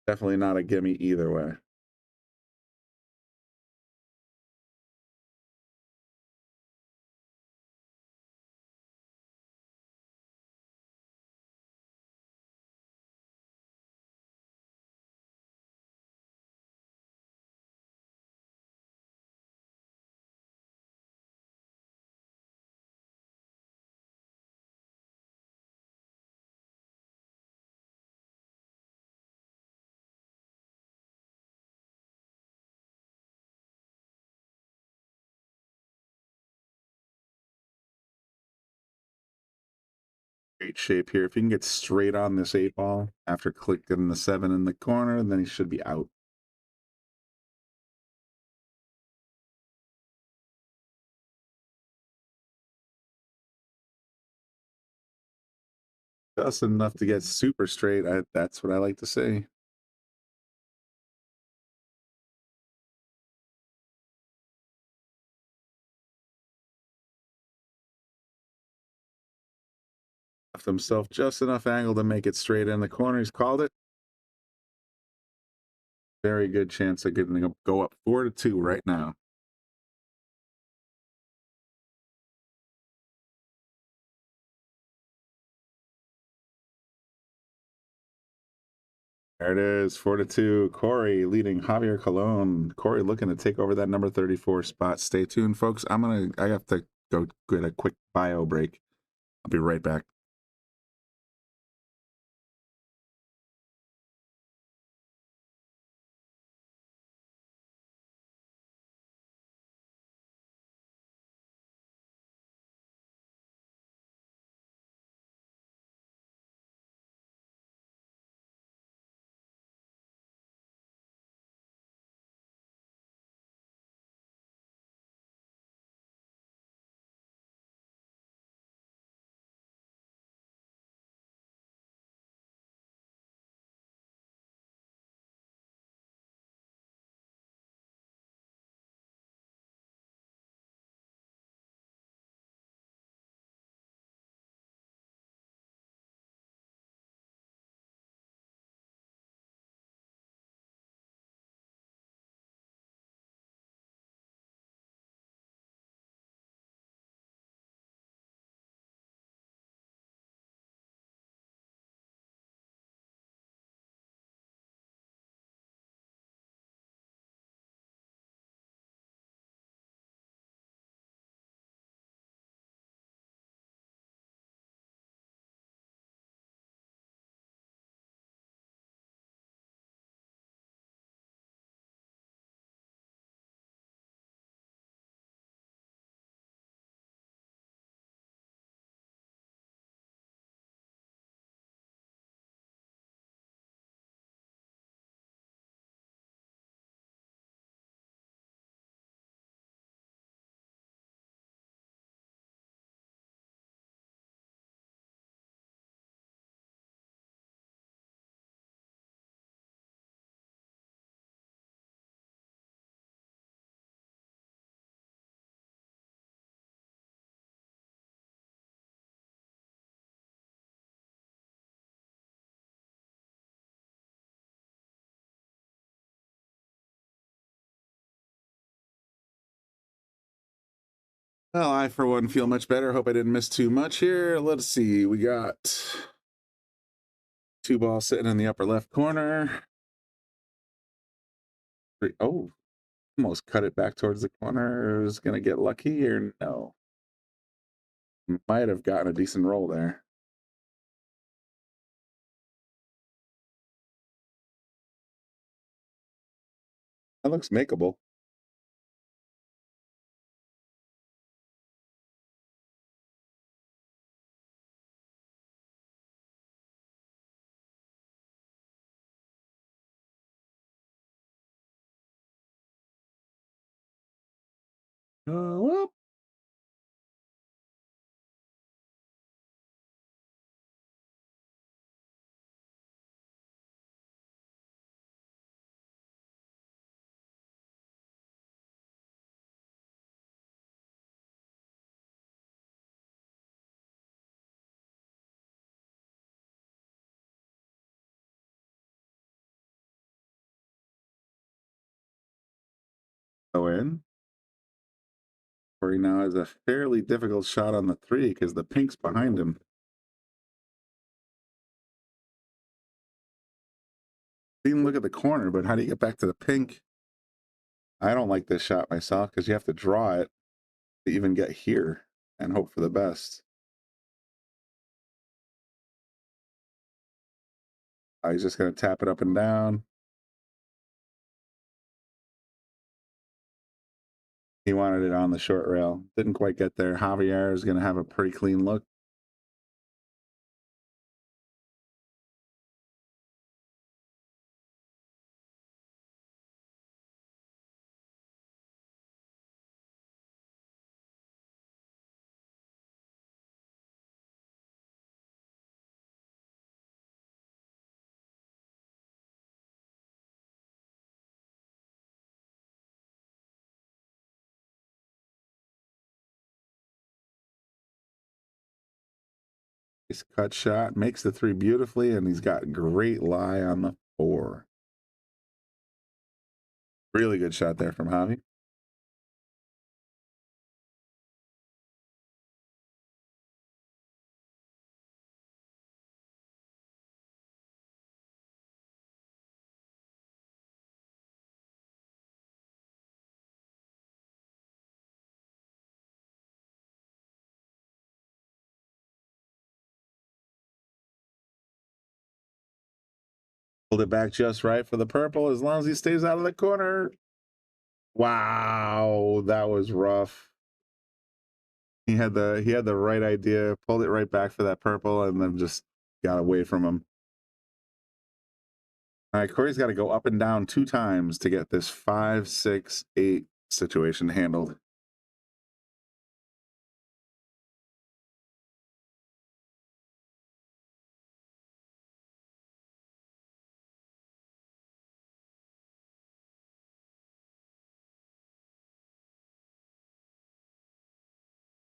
Definitely not a gimme either way. great shape here. If he can get straight on this 8-ball after clicking the 7 in the corner, then he should be out. Just enough to get super straight. That's what I like to see. Left himself just enough angle to make it straight in the corner. He's called it. Very good chance of getting to go up 4-2 right now. There it is, 4-2. Corey leading Javier Colon. Corey looking to take over that number 34 spot. Stay tuned, folks. I have to go get a quick bio break. I'll be right back. Well, I, for one, feel much better. Hope I didn't miss too much here. Let's see. We got 2 balls sitting in the upper left corner. Oh, almost cut it back towards the corner. Was going to get lucky or no? Might have gotten a decent roll there. That looks makeable. Whoop. Go in. Corey now has a fairly difficult shot on the 3 because the pink's behind him. Didn't look at the corner, but how do you get back to the pink? I don't like this shot myself because you have to draw it to even get here and hope for the best. He's just going to tap it up and down. He wanted it on the short rail. Didn't quite get there. Javier is going to have a pretty clean look. Nice cut shot. Makes the 3 beautifully, and he's got great lie on the 4. Really good shot there from Javi. Pulled it back just right for the purple as long as he stays out of the corner. Wow, that was rough. He had the right idea, pulled it right back for that purple, and then just got away from him. All right, Corey's got to go up and down 2 times to get this 5, 6, 8 situation handled.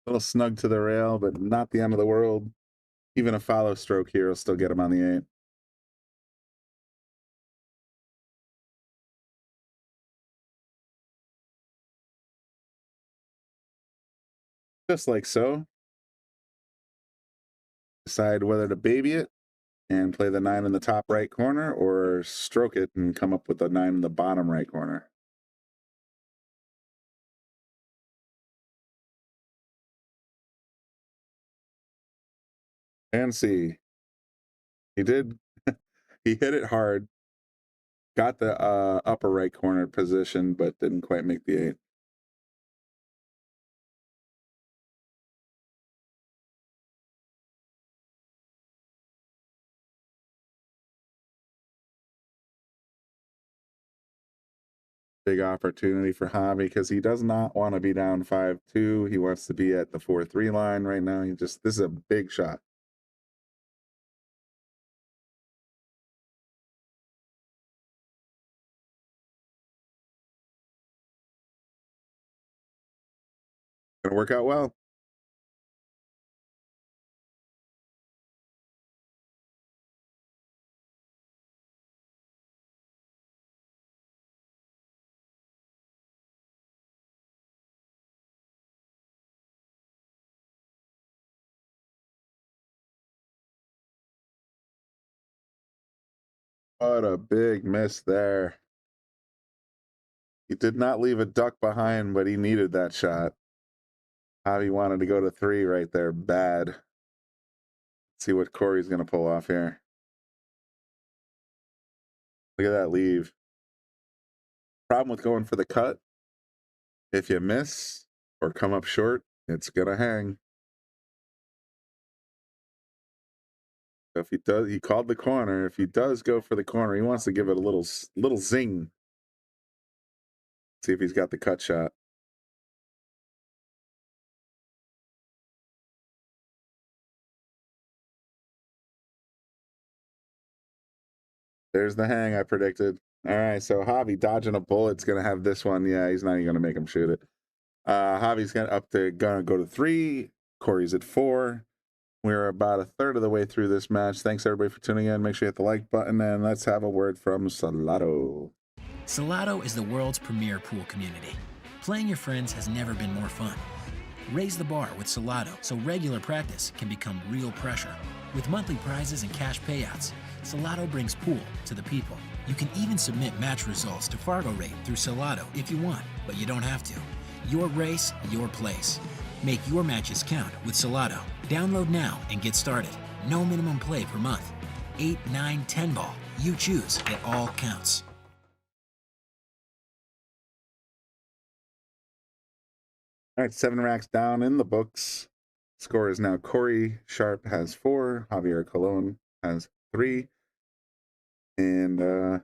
A little snug to the rail, but not the end of the world. Even a follow stroke here will still get him on the 8. Just like so. Decide whether to baby it and play the 9 in the top right corner or stroke it and come up with the 9 in the bottom right corner. And see. He did. He hit it hard. Got the upper right corner position, but didn't quite make the 8. Big opportunity for Javi because he does not want to be down 5-2. He wants to be at the 4-3 line right now. This is a big shot. Gonna work out well. What a big miss there. He did not leave a duck behind, but he needed that shot. Javi wanted to go to 3 right there. Bad. Let's see what Corey's going to pull off here. Look at that leave. Problem with going for the cut, if you miss or come up short, it's going to hang. If he does, he called the corner. If he does go for the corner, he wants to give it a little zing. See if he's got the cut shot. There's the hang I predicted. All right, so Javi dodging a bullet's going to have this one. Yeah, he's not even going to make him shoot it. Javi's gonna go to 3. Corey's at 4. We're about a third of the way through this match. Thanks everybody for tuning in. Make sure you hit the like button, and let's have a word from Salotto. Salotto is the world's premier pool community. Playing your friends has never been more fun. Raise the bar with Salotto so regular practice can become real pressure. With monthly prizes and cash payouts, Salotto brings pool to the people. You can even submit match results to Fargo Rate through Salotto if you want, but you don't have to. Your race, your place. Make your matches count with Salotto. Download now and get started. No minimum play per month. 8, 9, 10 ball. You choose. It all counts. All right, 7 racks down in the books. Score is now Corey Sharpe has 4. Javier Colon has 3. And we're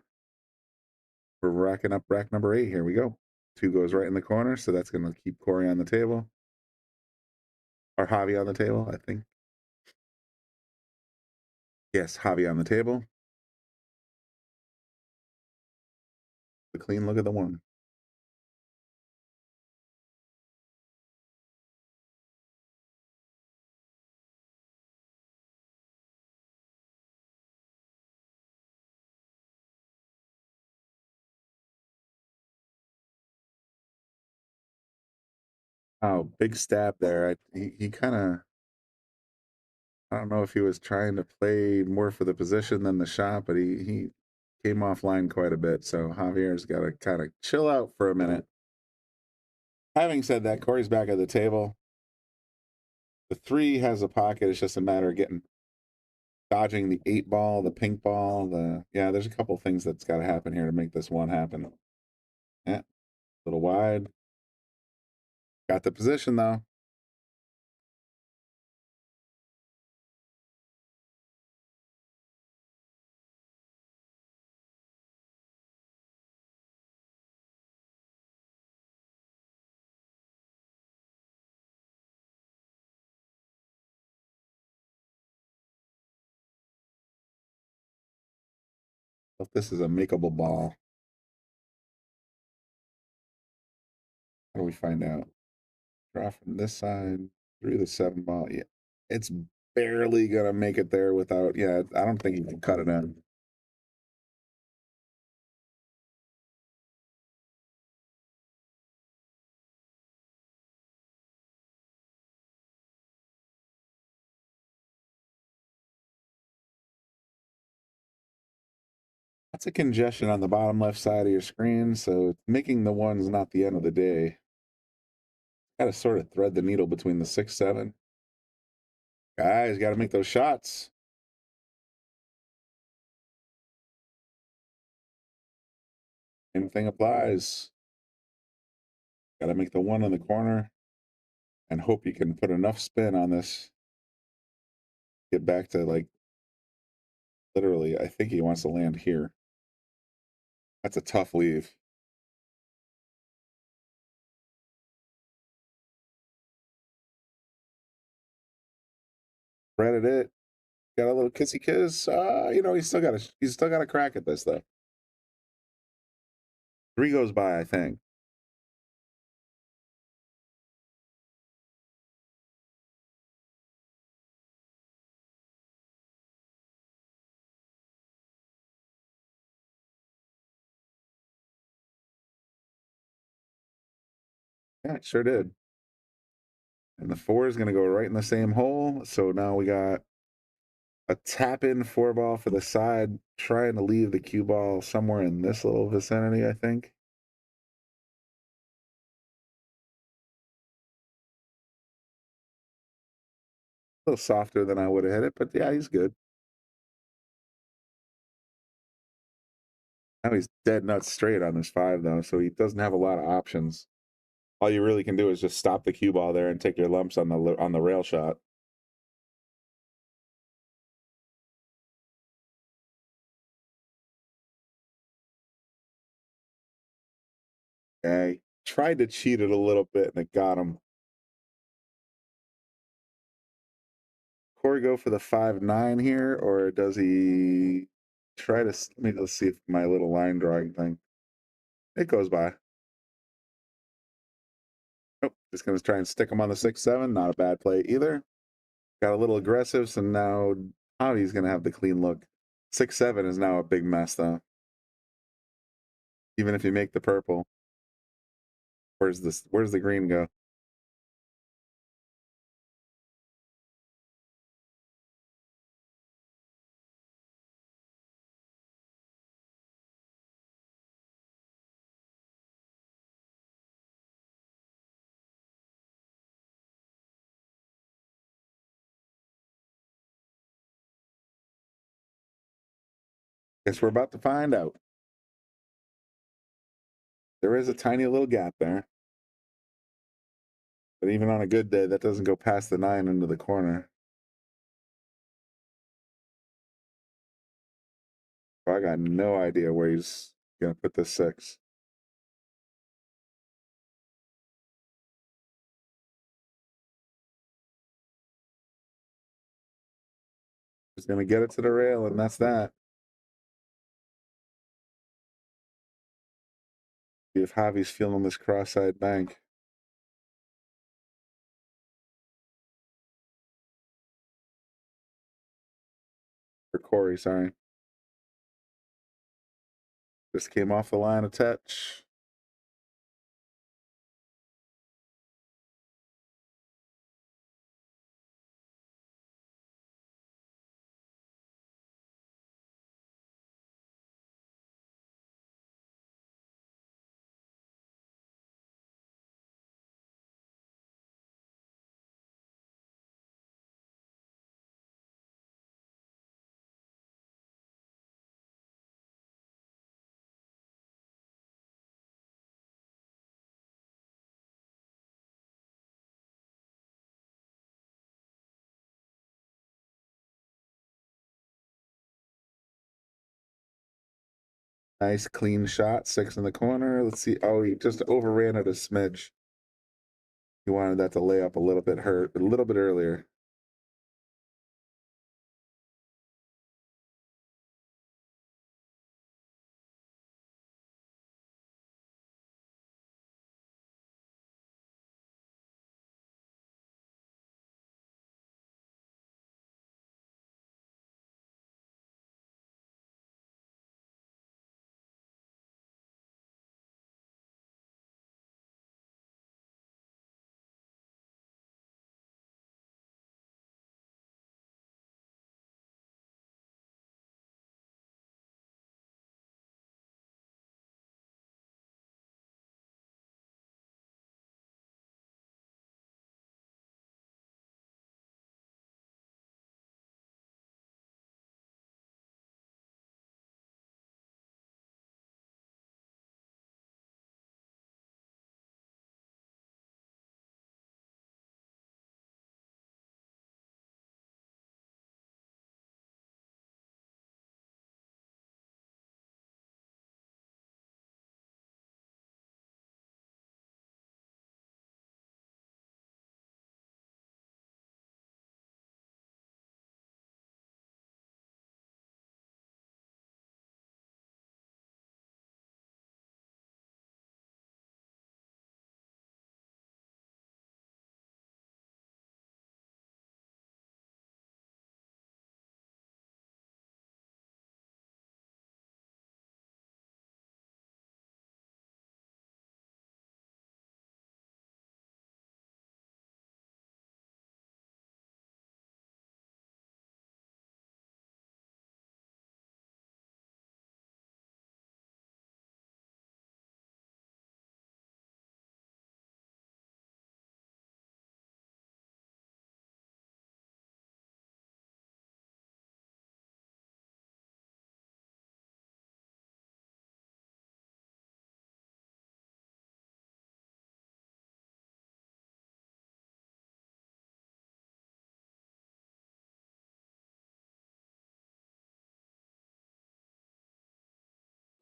racking up rack number 8. Here we go. 2 goes right in the corner, so that's going to keep Corey on the table. Or Javi on the table, I think. Yes, Javi on the table. The clean look at the 1. Oh, big stab there. He kind of, I don't know if he was trying to play more for the position than the shot, but he came offline quite a bit. So Javier's got to kind of chill out for a minute. Having said that, Corey's back at the table. The 3 has a pocket. It's just a matter of dodging the 8 ball, the pink ball. Yeah, there's a couple things that's got to happen here to make this one happen. Yeah, a little wide. Got the position though. If this is a makeable ball. How do we find out? Draw from this side through the 7 ball. Yeah, it's barely gonna make it there without. Yeah, I don't think you can cut it in. That's a congestion on the bottom left side of your screen, so making the one's not the end of the day. Got to sort of thread the needle between the 6, 7. Guys, got to make those shots. Same thing applies. Got to make the 1 in the corner and hope you can put enough spin on this. Get back to, like, literally, I think he wants to land here. That's a tough leave. Threaded it. Got a little kissy kiss. You know, he's still got a crack at this though. 3 goes by, I think. Yeah, it sure did. And the 4 is going to go right in the same hole. So now we got a tap in 4 ball for the side, trying to leave the cue ball somewhere in this little vicinity, I think. A little softer than I would have hit it, but yeah, he's good. Now he's dead nuts straight on this 5 though, so he doesn't have a lot of options. All you really can do is just stop the cue ball there and take your lumps on the rail shot. Okay, tried to cheat it a little bit and it got him. Corey go for the 5-9 here, or does he try to? Let's see if my little line drawing thing. It goes by. Nope, just gonna try and stick him on the 6-7. Not a bad play either. Got a little aggressive, so now Javi's gonna have the clean look. 6-7 is now a big mess though. Even if you make the purple, where's the green go? Guess we're about to find out. There is a tiny little gap there. But even on a good day, that doesn't go past the 9 into the corner. So I got no idea where he's going to put this 6. He's going to get it to the rail, and that's that. See if Javi's feeling this cross-side bank. For Corey, sorry. Just came off the line of touch. Nice clean shot, 6 in the corner. Let's see. Oh, he just overran it a smidge. He wanted that to lay up a little bit earlier.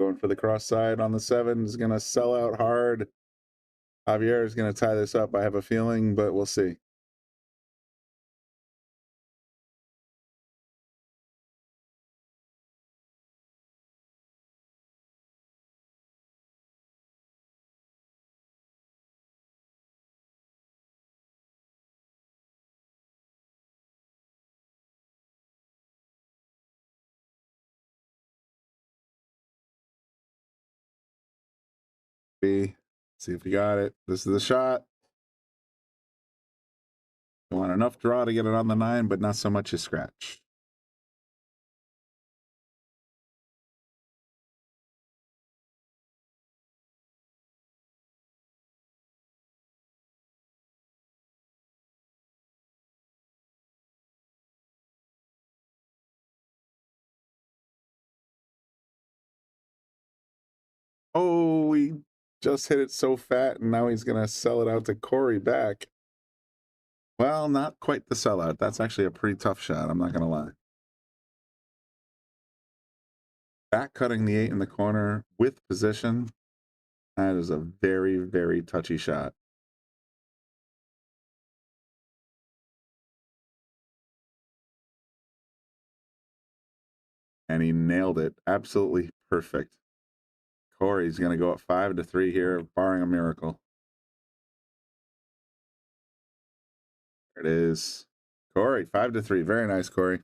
Going for the cross side on the 7 is going to sell out hard. Javier is going to tie this up, I have a feeling, but we'll see. See if we got it. This is the shot. You want enough draw to get it on the 9, but not so much a scratch. Oh, he just hit it so fat, and now he's going to sell it out to Corey back. Well, not quite the sellout. That's actually a pretty tough shot, I'm not going to lie. Back cutting the 8 in the corner with position. That is a very, very touchy shot. And he nailed it. Absolutely perfect. Corey's going to go up 5-3 here, barring a miracle. There it is. Corey, 5-3. Very nice, Corey.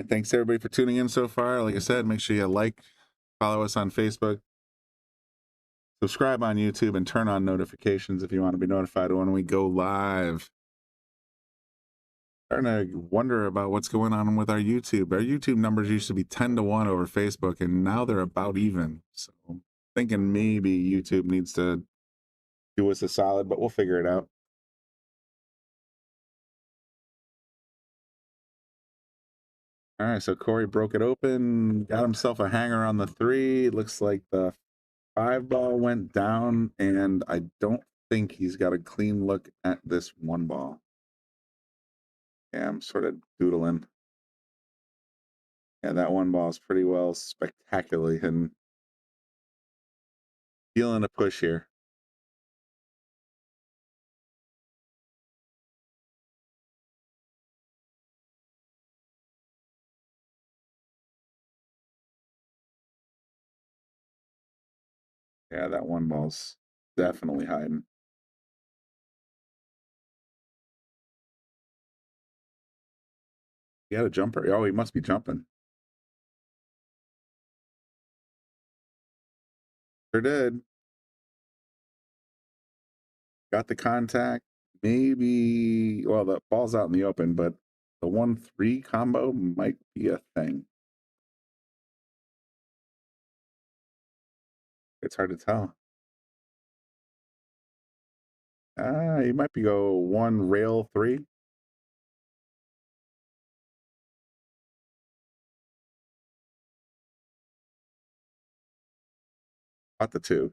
And thanks everybody for tuning in so far. Like I said, make sure you like, follow us on Facebook, subscribe on YouTube, and turn on notifications if you want to be notified when we go live. Starting to wonder about what's going on with our YouTube. Our YouTube numbers used to be 10-1 over Facebook, and now they're about even. So I'm thinking maybe YouTube needs to do us a solid, but we'll figure it out. All right, so Corey broke it open, got himself a hanger on the 3. It looks like the 5 ball went down, and I don't think he's got a clean look at this 1 ball. Yeah, I'm sort of doodling. Yeah, that 1 ball is pretty well spectacularly hidden. Feeling a push here. Yeah, that 1 ball's definitely hiding. He had a jumper. Oh, he must be jumping. Sure did. Got the contact. Maybe, well, the ball's out in the open, but the 1-3 combo might be a thing. It's hard to tell. He might be go 1 rail 3. Not the 2.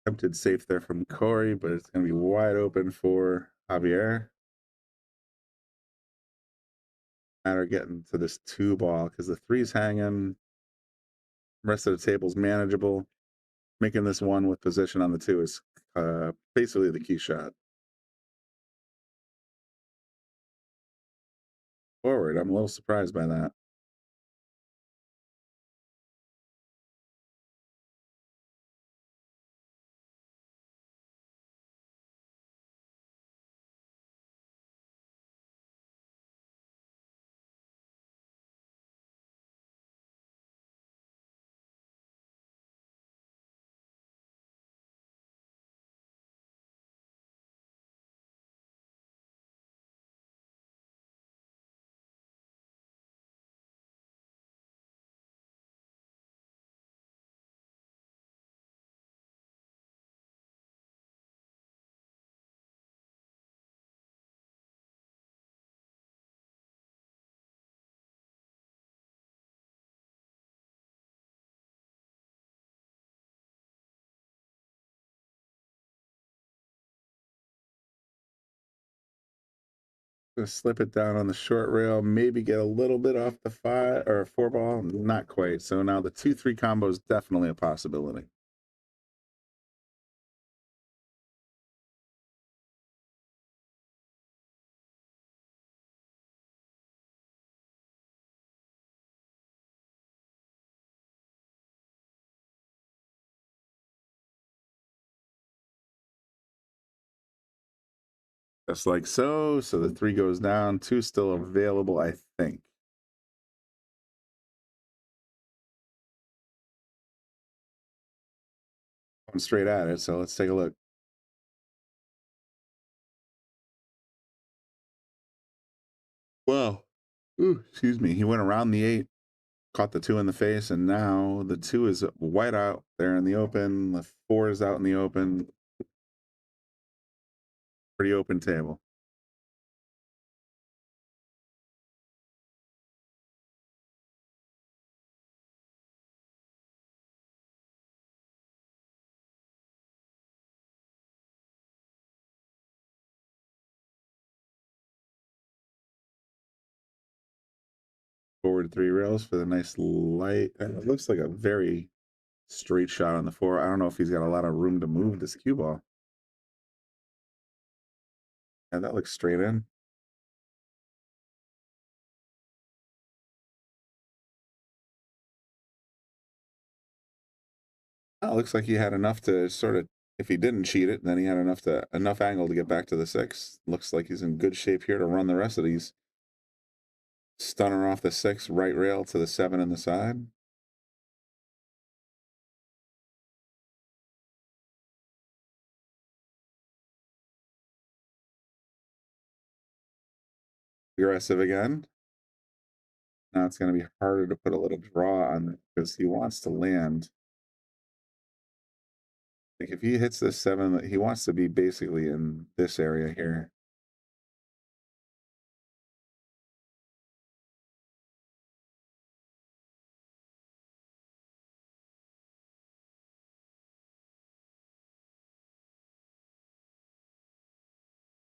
Attempted safe there from Corey, but it's going to be wide open for Javier. Matter getting to this 2 ball because the 3's hanging. Rest of the table's manageable. Making this 1 with position on the 2 is basically the key shot. Forward. I'm a little surprised by that. Gonna slip it down on the short rail, maybe get a little bit off the 5 or 4 ball, not quite. So now the 2-3 combo is definitely a possibility. Just like so. So the 3 goes down, 2 still available, I think. Going straight at it, so let's take a look. Wow. Ooh, excuse me. He went around the 8, caught the 2 in the face, and now the 2 is wide out there in the open. The 4 is out in the open. Pretty open table. Forward 3 rails for the nice light. It looks like a very straight shot on the 4. I don't know if he's got a lot of room to move this cue ball. Yeah, that looks straight in. Oh, it looks like he had enough to sort of, if he didn't cheat it, then he had enough angle to get back to the 6. Looks like he's in good shape here to run the rest of these. Stunner off the 6, right rail to the 7 in the side. Aggressive again. Now it's going to be harder to put a little draw on it because he wants to land. Like if he hits this 7, he wants to be basically in this area here.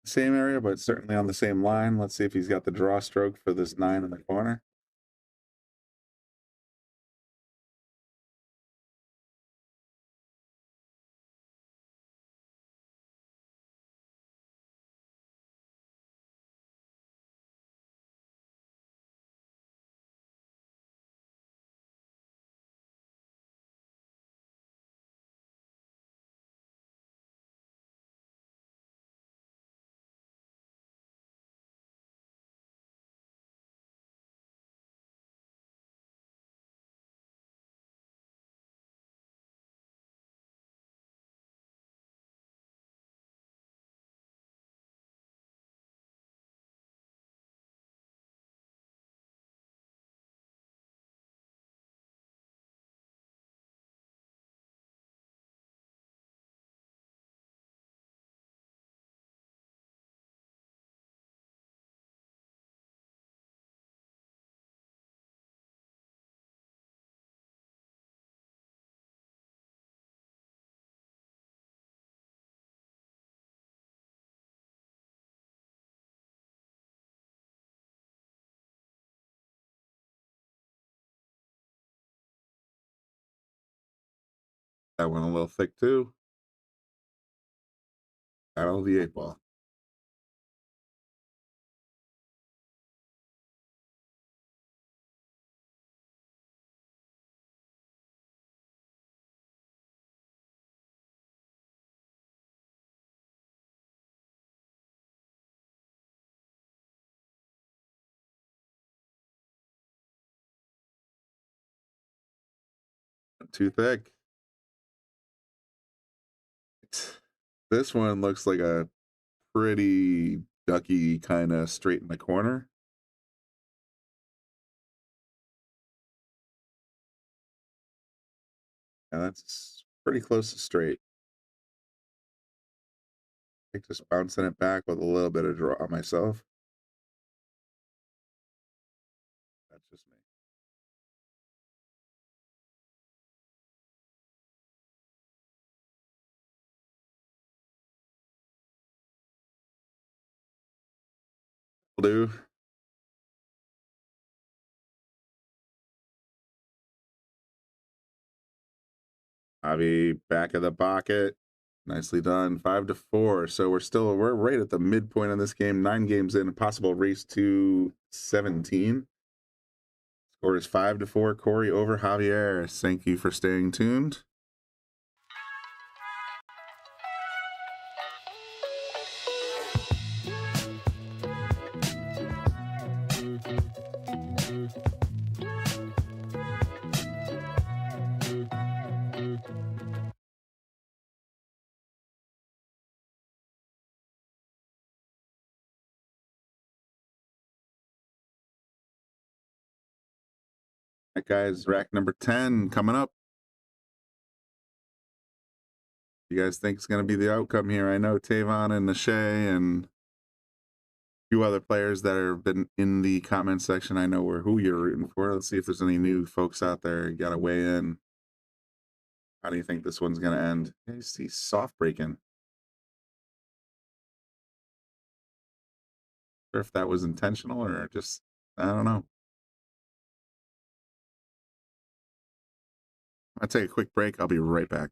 Same area, but certainly on the same line. Let's see if he's got the draw stroke for this 9 in the corner. That went a little thick too. Out of the 8 ball. Too thick. This one looks like a pretty ducky kind of straight in the corner. And that's pretty close to straight. I think just bouncing it back with a little bit of draw on myself. That's just me. Will do. Javi back of the pocket. Nicely done. 5-4. So we're right at the midpoint of this game. 9 games in, a possible race to 17. Score is 5-4. Corey over Javier. Thank you for staying tuned. That guy's rack number 10 coming up. You guys think it's going to be the outcome here? I know Tavon and Nashay and a few other players that have been in the comment section. I know who you're rooting for. Let's see if there's any new folks out there. You got to weigh in. How do you think this one's going to end? I see soft breaking. Sure if that was intentional or just, I don't know. I'll take a quick break. I'll be right back.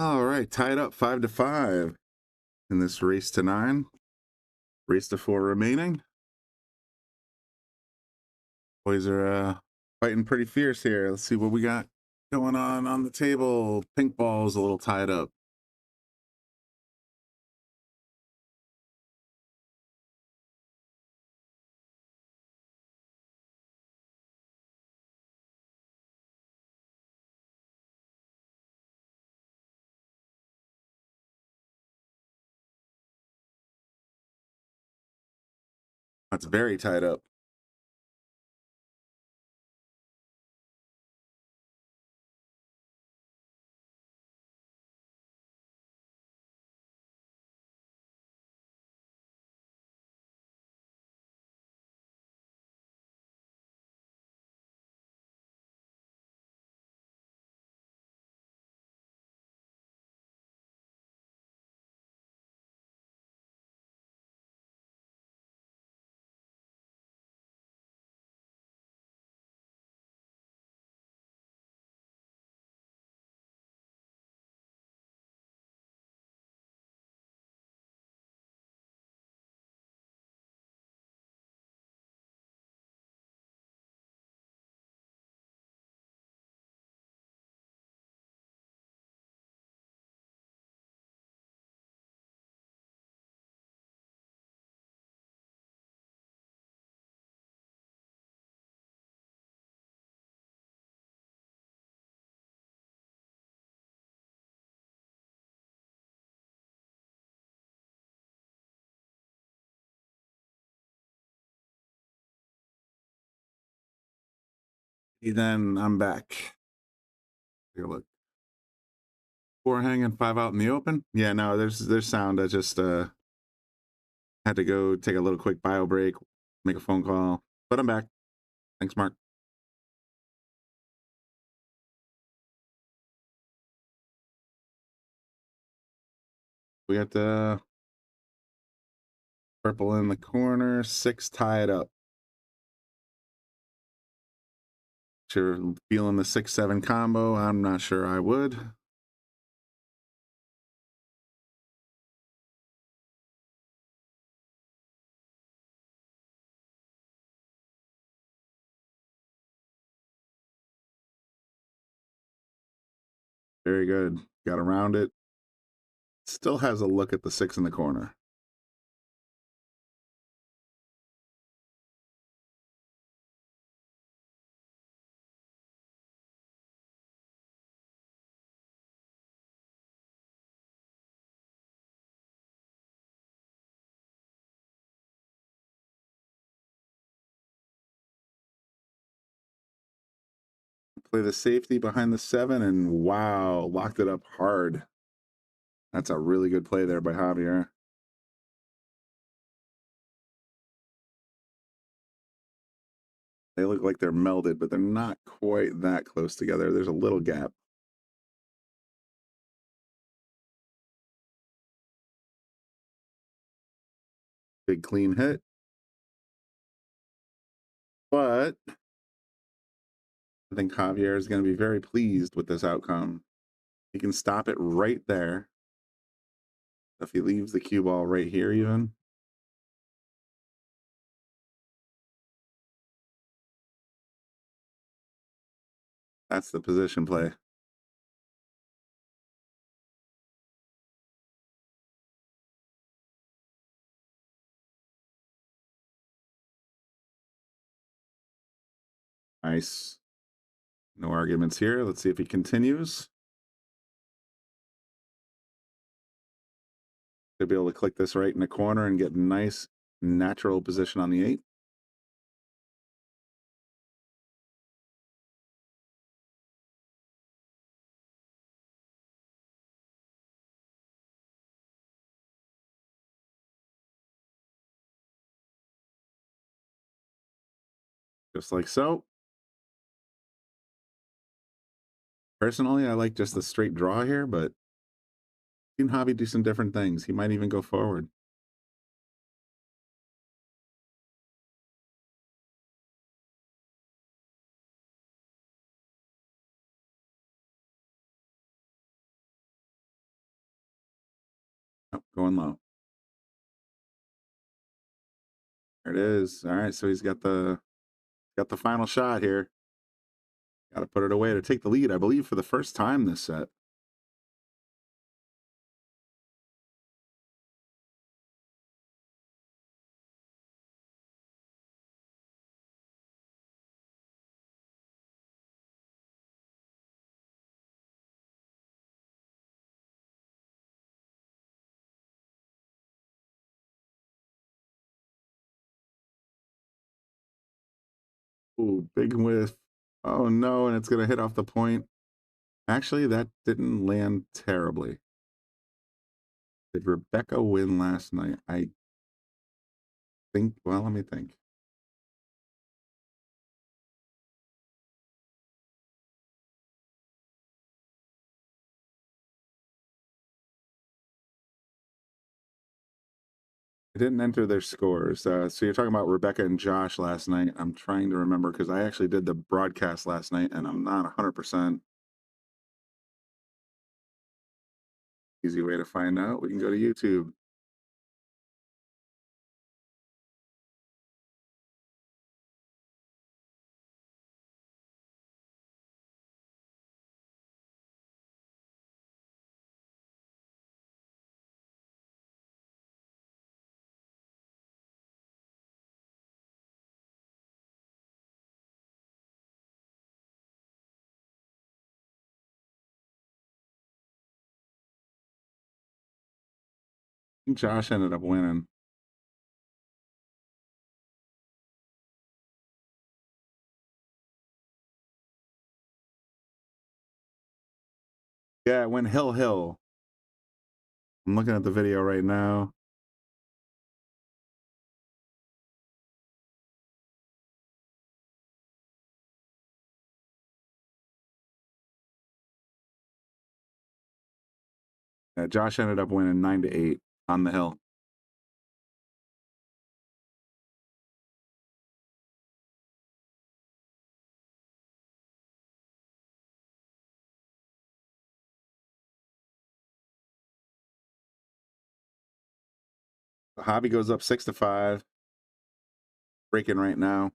All right, tied up 5-5 in this race to 9. Race to 4 remaining. Boys are fighting pretty fierce here. Let's see what we got going on the table. Pink ball's a little tied up. That's very tied up. Then I'm back. Take a look. 4 hanging, 5 out in the open. Yeah, no, there's sound. I just had to go take a little quick bio break, make a phone call, but I'm back. Thanks, Mark. We got the purple in the corner, 6 tied up. Sure, feeling the 6-7 combo. I'm not sure I would. Very good. Got around it. Still has a look at the 6 in the corner. Play the safety behind the 7, and wow, locked it up hard. That's a really good play there by Javier. They look like they're melded, but they're not quite that close together. There's a little gap. Big clean hit. But I think Javier is going to be very pleased with this outcome. He can stop it right there. If he leaves the cue ball right here even. That's the position play. Nice. No arguments here. Let's see if he continues. Should be able to click this right in the corner and get nice natural position on the 8. Just like so. Personally, I like just the straight draw here, but seen Javi do some different things. He might even go forward. Oh, going low. There it is. All right, so he's got the final shot here. Got to put it away to take the lead, I believe, for the first time this set. Ooh, big whiff. Oh no, and it's gonna hit off the point. Actually, that didn't land terribly. Did Rebecca win last night? I think, well, let me think. I didn't enter their scores. So you're talking about Rebecca and Josh last night. I'm trying to remember because I actually did the broadcast last night and I'm not 100%. Easy way to find out. We can go to YouTube. I think Josh ended up winning. Yeah, it went hill. I'm looking at the video right now. Josh ended up winning 9-8 on the hill. The hobby goes up 6-5. Breaking right now.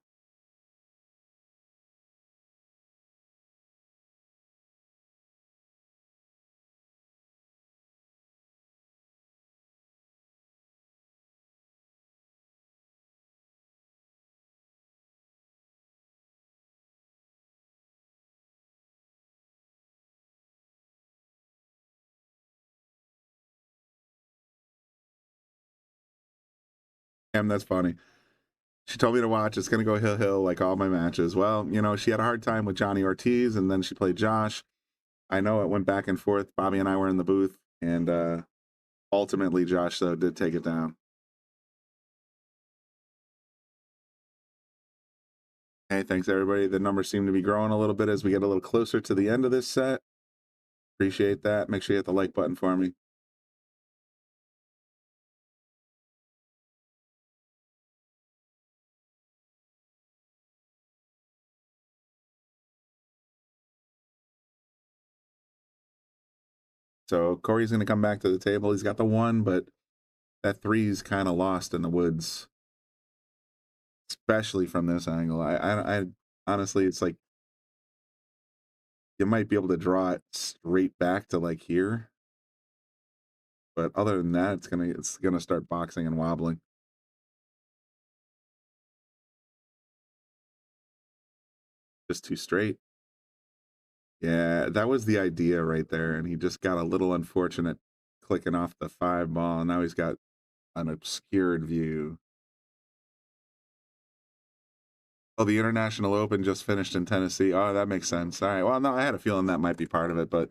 That's funny. She told me to watch. It's going to go hill like all my matches. Well, you know, she had a hard time with Johnny Ortiz, and then she played Josh. I know it went back and forth. Bobby and I were in the booth, and ultimately Josh, though, did take it down. Hey, thanks, everybody. The numbers seem to be growing a little bit as we get a little closer to the end of this set. Appreciate that. Make sure you hit the like button for me. So Corey's going to come back to the table. He's got the 1, but that 3's kind of lost in the woods, especially from this angle. I honestly, it's like you might be able to draw it straight back to like here, but other than that, it's gonna start boxing and wobbling. Just too straight. Yeah, that was the idea right there, and he just got a little unfortunate clicking off the 5 ball, and now he's got an obscured view. Oh, the International Open just finished in Tennessee. Oh, that makes sense. All right. Well, no, I had a feeling that might be part of it, but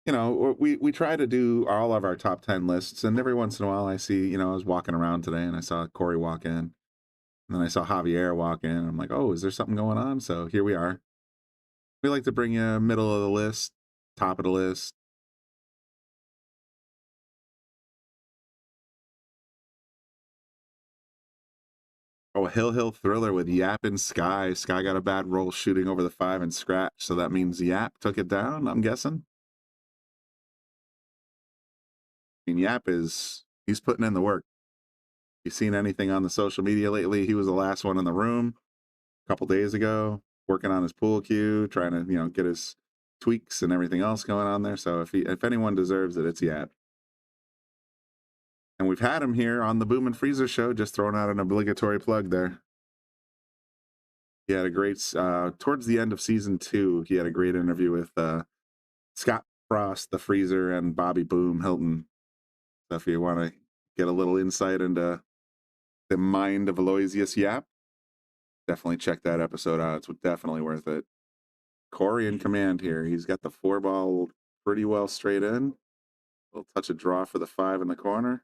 you know, we try to do all of our top 10 lists, and every once in a while I see, you know, I was walking around today and I saw Corey walk in, and then I saw Javier walk in, and I'm like, oh, is there something going on? So here we are. We like to bring you middle of the list, top of the list. Oh, Hill Thriller with Yap and Sky. Sky got a bad roll shooting over the 5 and scratch, so that means Yap took it down, I'm guessing. mean, he's putting in the work. You seen anything on the social media lately? He was the last one in the room a couple days ago, working on his pool cue, trying to, get his tweaks and everything else going on there. So if anyone deserves it, it's Yap. And we've had him here on the Boom and Freezer show, just throwing out an obligatory plug there. He had a great, towards the end of season 2, he had a great interview with Scott Frost, the Freezer, and Bobby Boom Hilton. So if you want to get a little insight into the mind of Aloysius Yap, definitely check that episode out. It's definitely worth it. Corey in command here. He's got the 4-ball pretty well straight in. A little touch of draw for the 5 in the corner.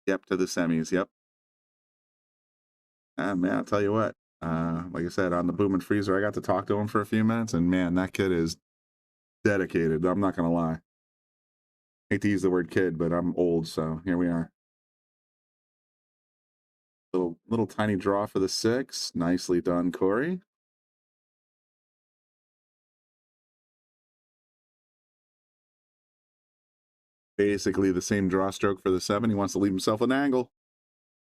Yep, to the semis. Yep. Man, I'll tell you what. Like I said, on the Boom and Freezer, I got to talk to him for a few minutes, and man, that kid is dedicated. I'm not gonna lie. Hate to use the word kid, but I'm old, so here we are. Little tiny draw for the 6. Nicely done, Corey. Basically the same draw stroke for the 7. He wants to leave himself an angle.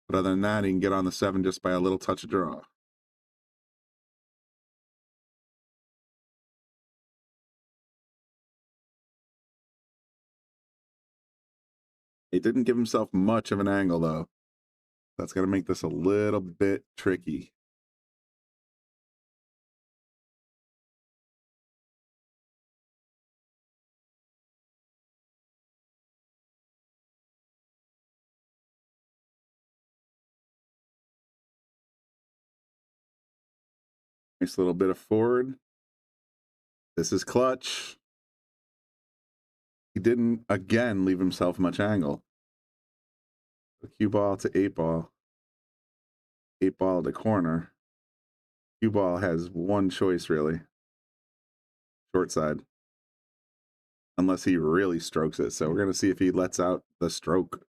But other than that, he can get on the 7 just by a little touch of draw. He didn't give himself much of an angle, though. That's going to make this a little bit tricky. Nice little bit of forward. This is clutch. He didn't, again, leave himself much angle. Cue ball to 8-ball. 8-ball to corner. Cue ball has one choice, really. Short side. Unless he really strokes it. So we're going to see if he lets out the stroke.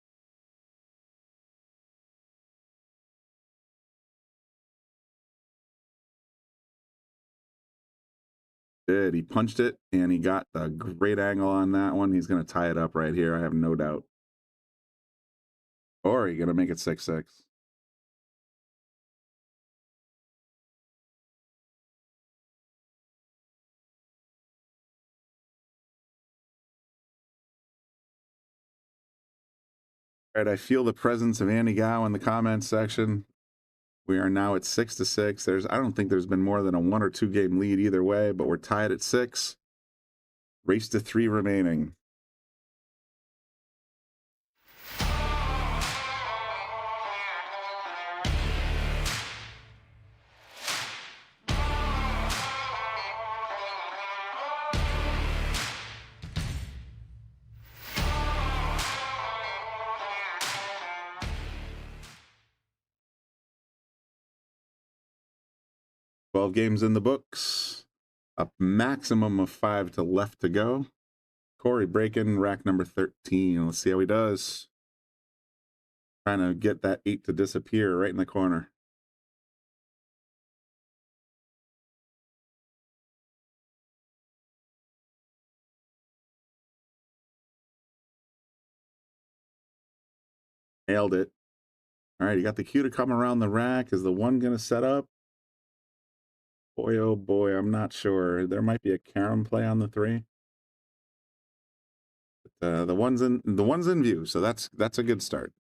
Did. He punched it, and he got a great angle on that one. He's going to tie it up right here, I have no doubt. Or he's going to make it 6-6. All right, I feel the presence of Andy Gow in the comments section. We are now at 6-6. I don't think there's been more than a 1 or 2 game lead either way, but we're tied at 6. Race to 3 remaining. Games in the books, a maximum of 5 left to go. Corey breaking rack number 13. Let's see how he does. Trying to get that 8 to disappear right in the corner. Nailed it. All right, you got the cue to come around the rack. Is the 1 going to set up? Boy, oh boy, I'm not sure. There might be a carom play on the 3. But, the one's in view, so that's a good start.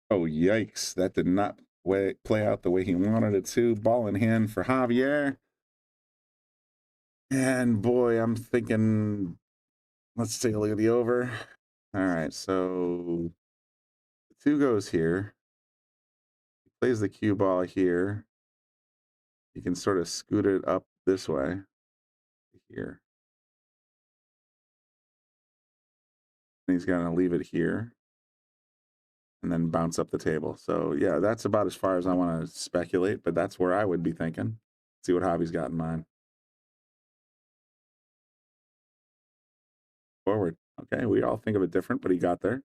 Oh, yikes. That did not play out the way he wanted it to. Ball in hand for Javier. And boy, I'm thinking, let's take a look at the over. All right, so 2 goes here. Plays the cue ball here. You can sort of scoot it up this way here. And he's going to leave it here and then bounce up the table. So yeah, that's about as far as I want to speculate, but that's where I would be thinking. See what Javi's got in mind. Forward. Okay, we all think of it different, but he got there.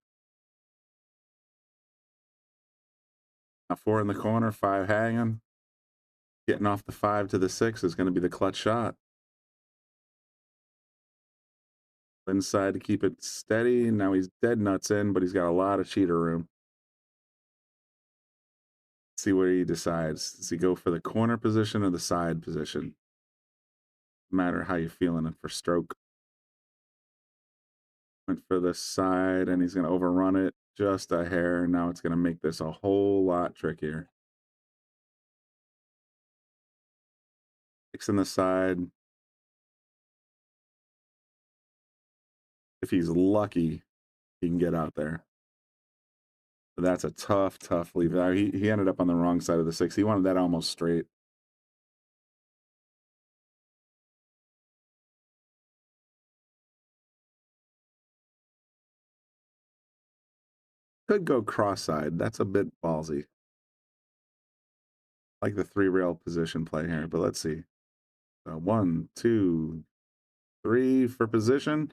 Now 4 in the corner, 5 hanging. Getting off the 5 to the 6 is going to be the clutch shot. Inside to keep it steady. Now he's dead nuts in, but he's got a lot of cheater room. Let's see where he decides. Does he go for the corner position or the side position? No matter how you're feeling it for stroke. Went for the side, and he's going to overrun it just a hair. Now it's going to make this a whole lot trickier. 6 in the side. If he's lucky, he can get out there. But that's a tough, tough leave. He ended up on the wrong side of the 6. He wanted that almost straight. Could go cross-side. That's a bit ballsy. Like the 3-rail position play here, but let's see. So 1, 2, 3 for position.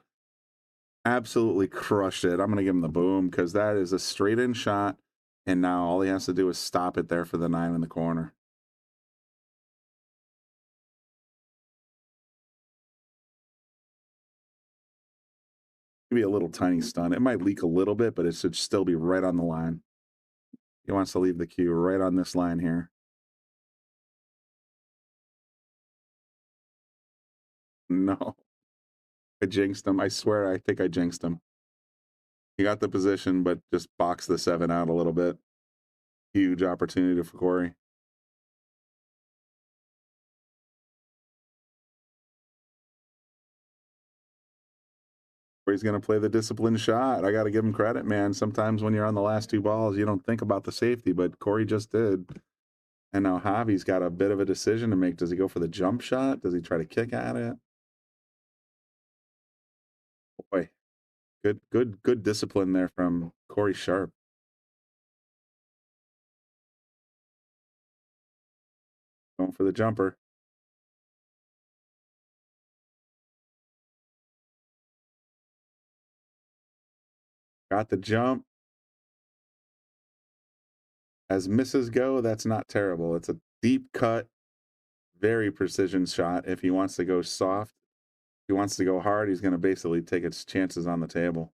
Absolutely crushed it. I'm going to give him the boom because that is a straight-in shot, and now all he has to do is stop it there for the 9 in the corner. Maybe a little tiny stun. It might leak a little bit, but it should still be right on the line. He wants to leave the cue right on this line here. No. I jinxed him. I swear I think I jinxed him. He got the position, but just boxed the 7 out a little bit. Huge opportunity for Corey. He's going to play the disciplined shot. I got to give him credit, man. Sometimes when you're on the last 2 balls, you don't think about the safety, but Corey just did. And now Javi's got a bit of a decision to make. Does he go for the jump shot? Does he try to kick at it? Boy, good discipline there from Corey Sharpe. Going for the jumper. Got the jump. As misses go, that's not terrible. It's a deep cut, very precision shot. If he wants to go soft, if he wants to go hard, he's going to basically take his chances on the table.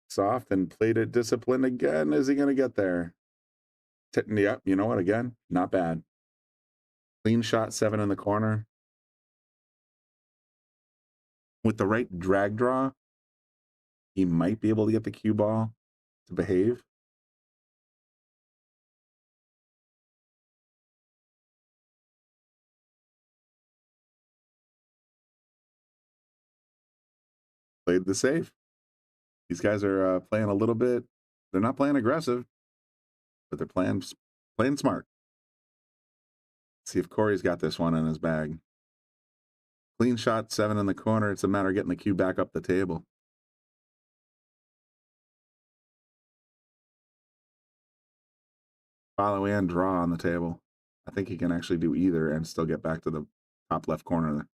Soft and played it disciplined again. Is he going to get there? Yep, you know what? Again, not bad. Clean shot, 7 in the corner. With the right drag draw, he might be able to get the cue ball to behave. Played the safe. These guys are playing a little bit. They're not playing aggressive, but they're playing smart. Let's see if Corey's got this one in his bag. Clean shot, 7 in the corner. It's a matter of getting the cue back up the table. Follow and draw on the table. I think he can actually do either and still get back to the top left corner there.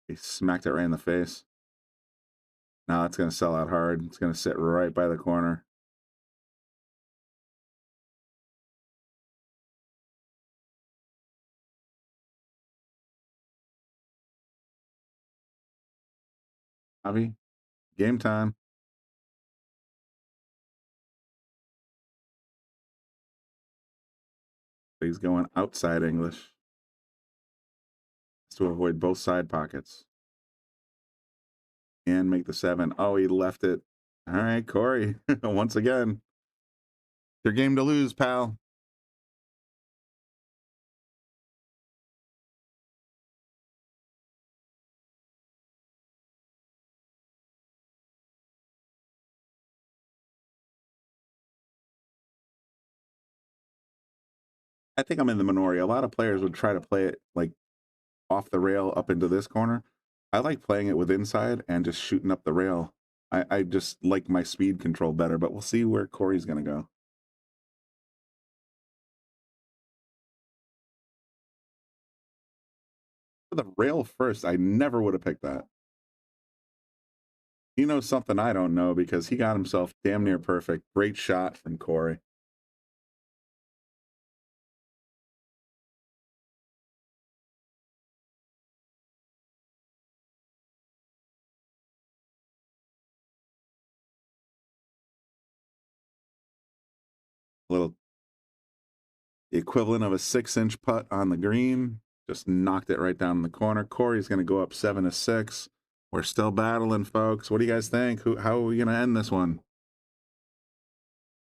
He smacked it right in the face. Now it's going to sell out hard. It's going to sit right by the corner. Javi, game time. He's going outside English to avoid both side pockets. And make the 7. Oh, he left it. All right, Corey, once again. Your game to lose, pal. I think I'm in the minority. A lot of players would try to play it like off the rail up into this corner. I like playing it with inside and just shooting up the rail. I just like my speed control better, but we'll see where Corey's going to go. For the rail first, I never would have picked that. He knows something I don't know because he got himself damn near perfect. Great shot from Corey. Little the equivalent of a 6-inch putt on the green. Just knocked it right down in the corner. Corey's going to go up 7-6. We're still battling, folks. What do you guys think? How are we going to end this one?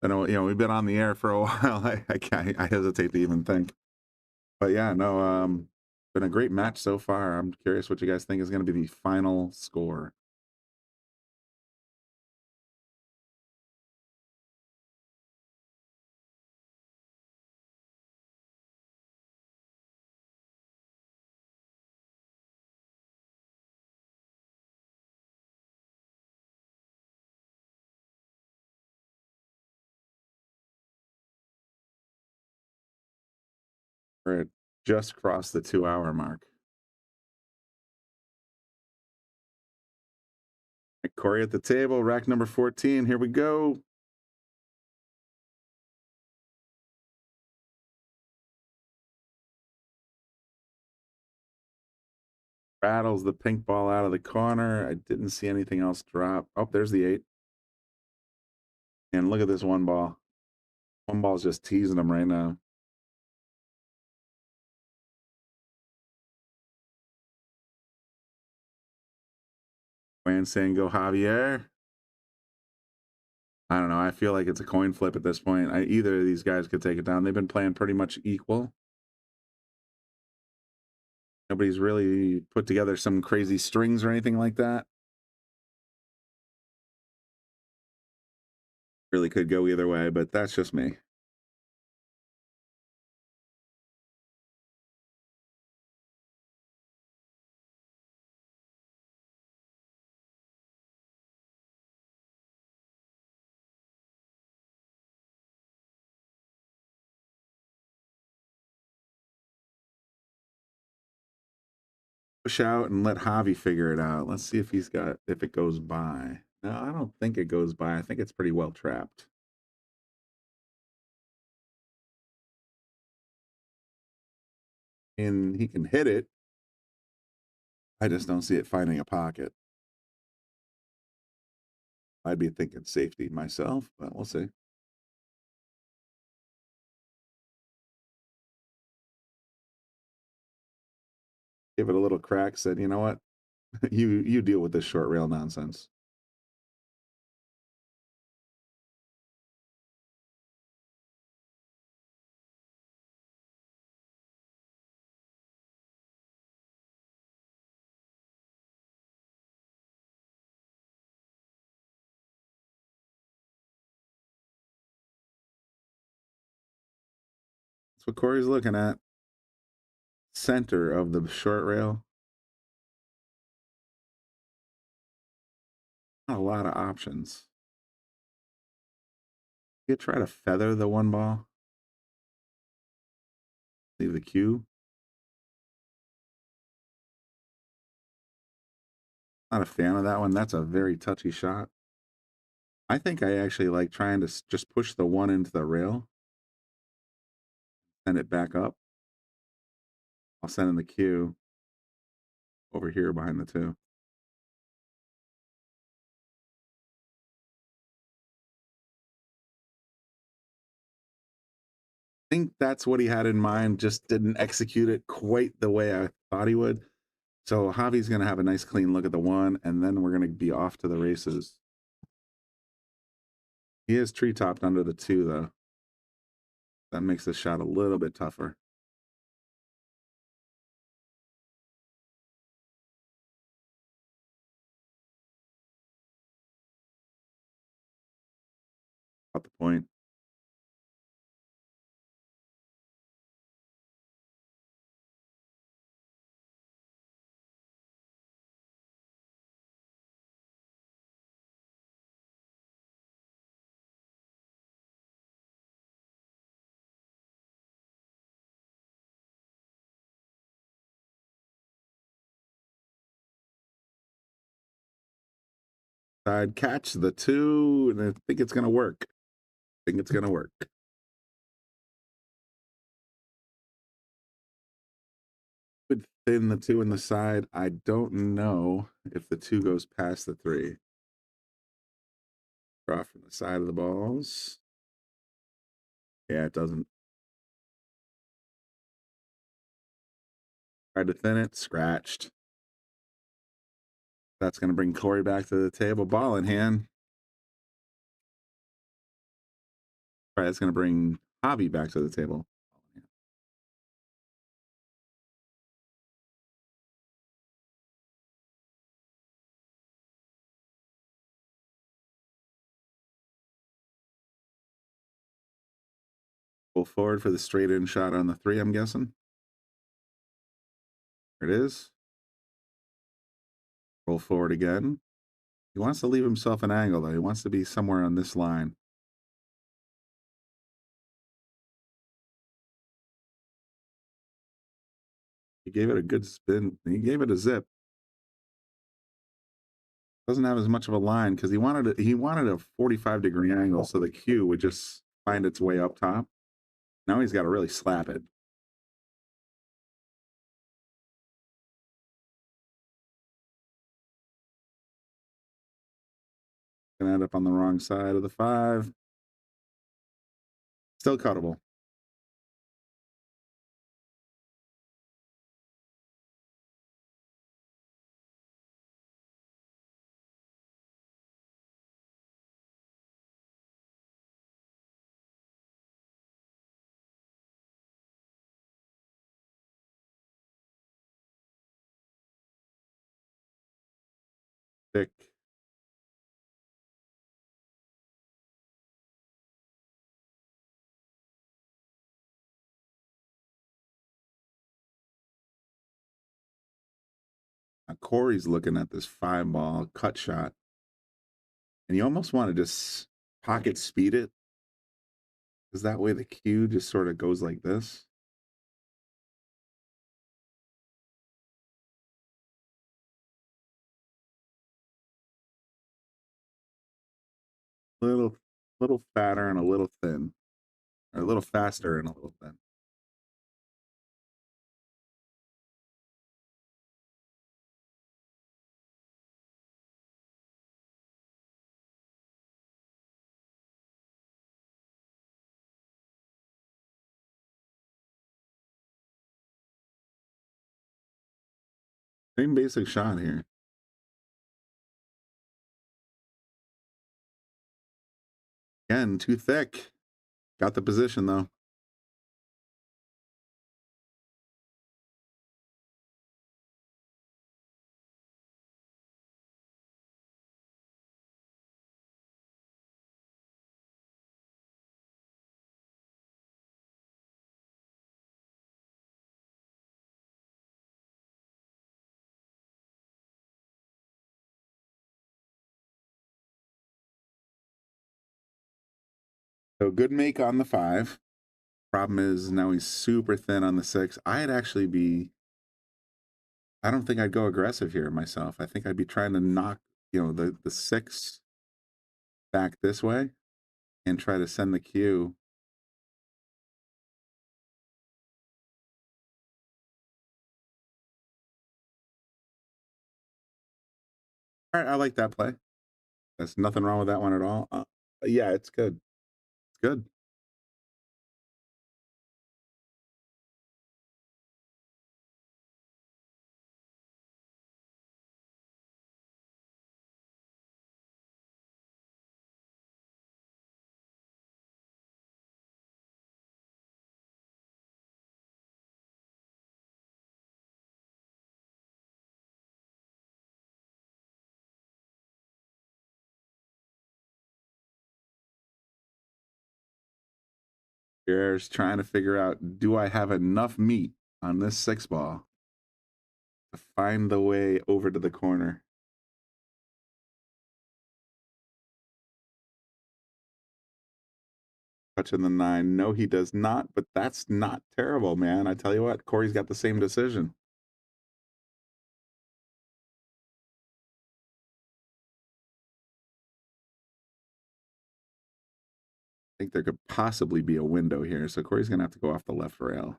I know, we've been on the air for a while. I hesitate to even think. But yeah, no, been a great match so far. I'm curious what you guys think is going to be the final score. We're at just crossed the 2-hour mark. Right, Corey at the table, rack number 14. Here we go. Rattles the pink ball out of the corner. I didn't see anything else drop. Oh, there's the 8. And look at this one ball. One ball's just teasing him right now. Juan saying go Javier. I don't know. I feel like it's a coin flip at this point. Either of these guys could take it down. They've been playing pretty much equal. Nobody's really put together some crazy strings or anything like that. Really could go either way, but that's just me. Push out and let Javi figure it out. Let's see if if it goes by. No, I don't think it goes by. I think it's pretty well trapped. And he can hit it. I just don't see it finding a pocket. I'd be thinking safety myself, but we'll see. Give it a little crack, said, you know what? you deal with this short rail nonsense. That's what Corey's looking at. Center of the short rail. Not a lot of options. You try to feather the one ball. Leave the cue. Not a fan of that one. That's a very touchy shot. I think I actually like trying to just push the one into the rail. Send it back up. I'll send in the cue over here behind the 2. I think that's what he had in mind, just didn't execute it quite the way I thought he would. So Javi's going to have a nice clean look at the 1, and then we're going to be off to the races. He is tree-topped under the 2, though. That makes the shot a little bit tougher. At the point. Side catch the 2, and I think it's going to work. I think it's going to work. Would thin the 2 in the side. I don't know if the 2 goes past the 3. Draw from the side of the balls. Yeah, it doesn't. Tried to thin it, scratched. That's going to bring Corey back to the table. Ball in hand. All right, that's going to bring Javi back to the table. Pull forward for the straight in shot on the 3, I'm guessing. There it is. Roll forward again. He wants to leave himself an angle, though. He wants to be somewhere on this line. He gave it a good spin. He gave it a zip. Doesn't have as much of a line because he wanted a 45-degree angle so the cue would just find its way up top. Now he's got to really slap it. Gonna end up on the wrong side of the 5. Still cuttable. Thick. Now Corey's looking at this 5-ball cut shot, and you almost want to just pocket speed it, because that way the cue just sort of goes like this. Little fatter and a little thin, or a little faster and a little thin. Same basic shot here. Again, too thick. Got the position though. So good make on the 5. Problem is now he's super thin on the 6. I don't think I'd go aggressive here myself. I think I'd be trying to knock, the 6 back this way and try to send the cue. All right, I like that play. There's nothing wrong with that one at all. Yeah, it's good. It's good. Javier's trying to figure out, do I have enough meat on this 6-ball to find the way over to the corner? Touching the 9. No, he does not, but that's not terrible, man. I tell you what, Corey's got the same decision. I think there could possibly be a window here, so Corey's going to have to go off the left rail.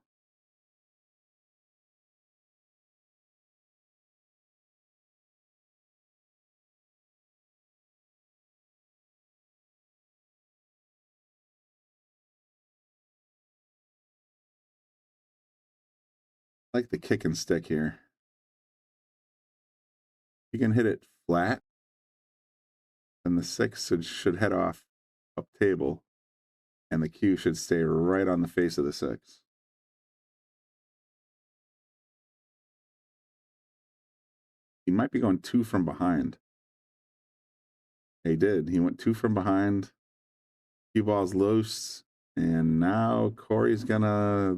I like the kick and stick here. You can hit it flat, and the 6 should head off up table, and the cue should stay right on the face of the 6. He might be going 2 from behind. He did. He went 2 from behind. Cue ball's loose, and now Corey's gonna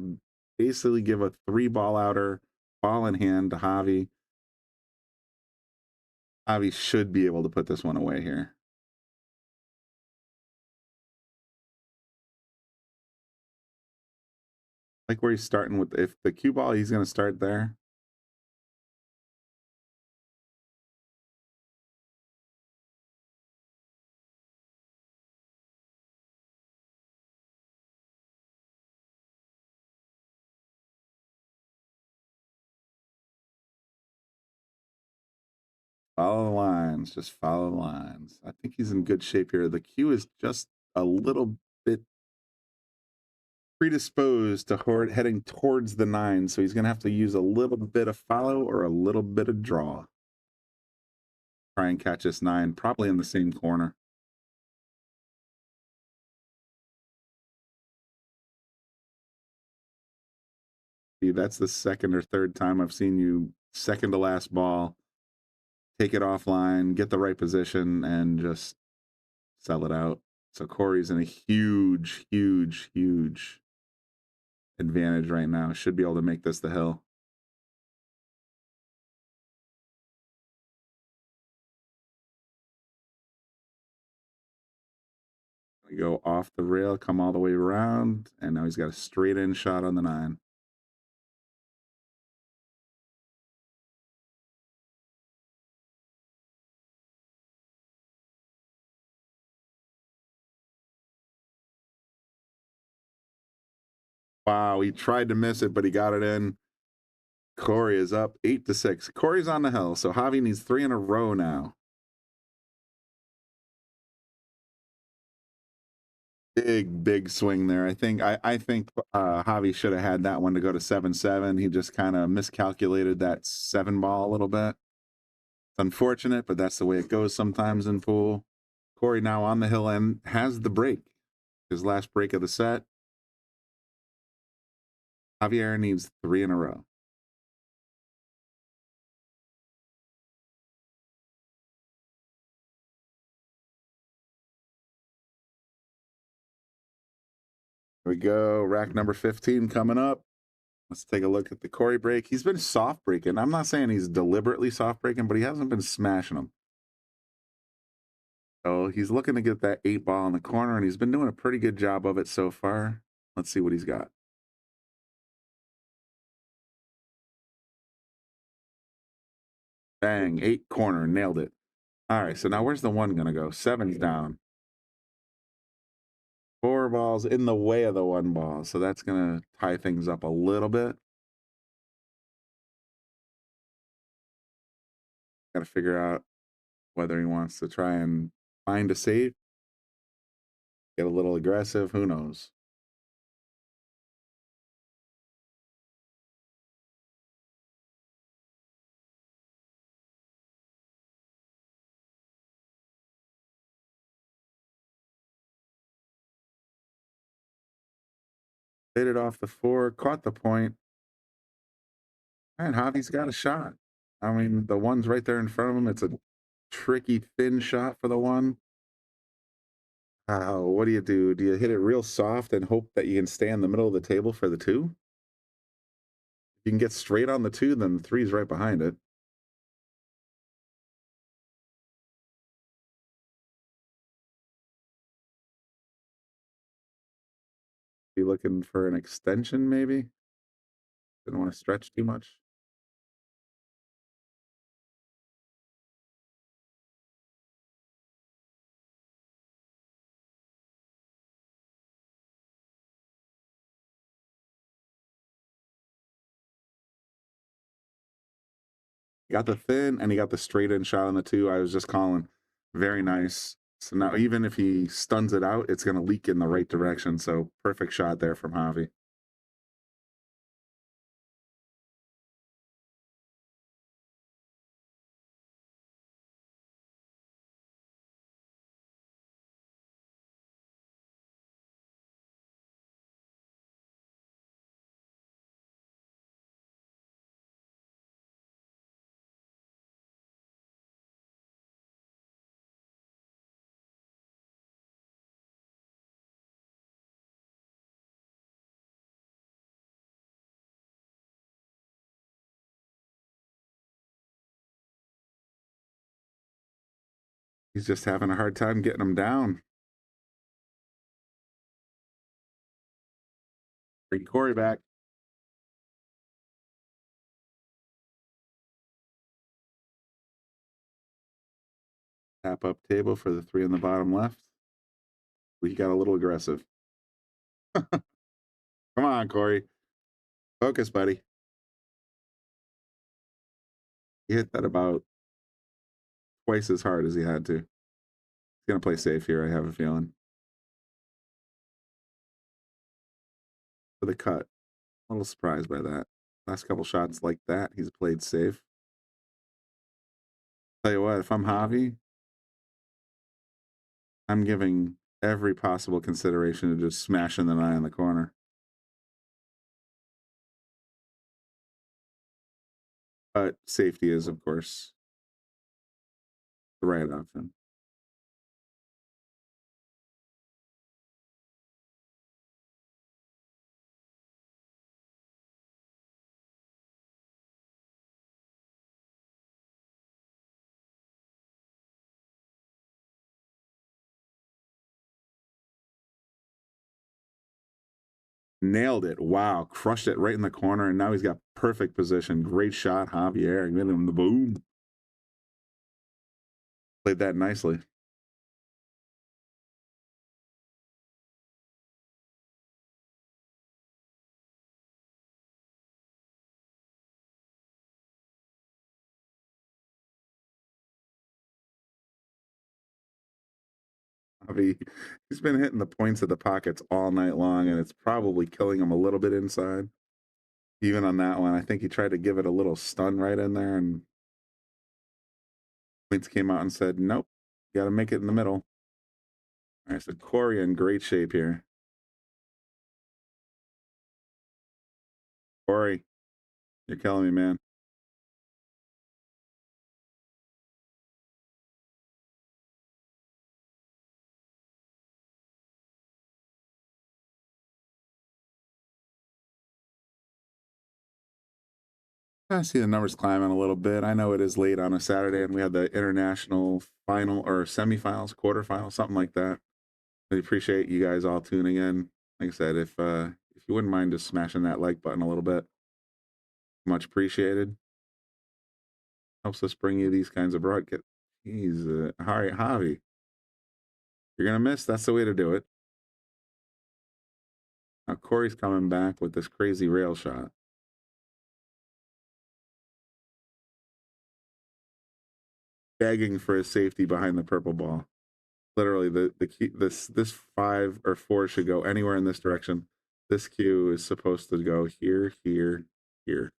basically give a 3-ball outer, ball in hand to Javi. Javi should be able to put this one away here. Like where he's starting with, if the cue ball, he's going to start there. Follow the lines, just follow the lines. I think he's in good shape here. The cue is just a little bit predisposed to heading towards the 9, so he's going to have to use a little bit of follow or a little bit of draw. Try and catch this 9, probably in the same corner. See, that's the second or third time I've seen you second to last ball, take it offline, get the right position, and just sell it out. So Corey's in a huge, huge, huge advantage right now. Should be able to make this the hill. We go off the rail, come all the way around, and now he's got a straight in shot on the 9. Wow, he tried to miss it, but he got it in. Corey is up 8-6. Corey's on the hill, so Javi needs 3 in a row now. Big swing there. I think Javi should have had that one to go to 7-7. He just kind of miscalculated that 7-ball a little bit. It's unfortunate, but that's the way it goes sometimes in pool. Corey now on the hill and has the break. His last break of the set. Javier needs 3 in a row. Here we go. Rack number 15 coming up. Let's take a look at the Corey break. He's been soft breaking. I'm not saying he's deliberately soft breaking, but he hasn't been smashing them. So he's looking to get that 8-ball in the corner, and he's been doing a pretty good job of it so far. Let's see what he's got. Bang, 8 corner, nailed it. All right, so now where's the 1 going to go? 7's down. 4 balls in the way of the 1 ball, so that's going to tie things up a little bit. Got to figure out whether he wants to try and find a save, get a little aggressive, who knows. Hit it off the 4, caught the point. And Javi's got a shot. I mean, the 1's right there in front of him. It's a tricky, thin shot for the 1. What do you do? Do you hit it real soft and hope that you can stay in the middle of the table for the 2? If you can get straight on the 2, then the 3's right behind it. Be looking for an extension, maybe? Didn't want to stretch too much. He got the thin and he got the straight in shot on the 2. I was just calling. Very nice. So now even if he stuns it out, it's going to leak in the right direction. So perfect shot there from Javi. He's just having a hard time getting him down. Bring Corey back. Tap up table for the 3 on the bottom left. We got a little aggressive. Come on, Corey. Focus, buddy. He hit that about twice as hard as he had to. He's going to play safe here, I have a feeling. For the cut. A little surprised by that. Last couple shots like that, he's played safe. Tell you what, if I'm Javi, I'm giving every possible consideration to just smashing the 9 in the corner. But safety is, of course, the right option. Nailed it. Wow. Crushed it right in the corner. And now he's got perfect position. Great shot, Javier. Getting him the boom. Played that nicely. He's been hitting the points of the pockets all night long, and it's probably killing him a little bit inside. Even on that one, I think he tried to give it a little stun right in there, and points came out and said, nope, got to make it in the middle. All right, so Corey in great shape here. Corey, you're killing me, man. I see the numbers climbing a little bit. I know it is late on a Saturday, and we have the international final or semifinals, quarterfinals, something like that. I appreciate you guys all tuning in. Like I said, if you wouldn't mind just smashing that like button a little bit, much appreciated. Helps us bring you these kinds of broadcasts. Jeez, all right, Javi, you're gonna miss. That's the way to do it. Now Corey's coming back with this crazy rail shot. Begging for his safety behind the purple ball. Literally, the key, this 5 or 4 should go anywhere in this direction. This cue is supposed to go here, here, here.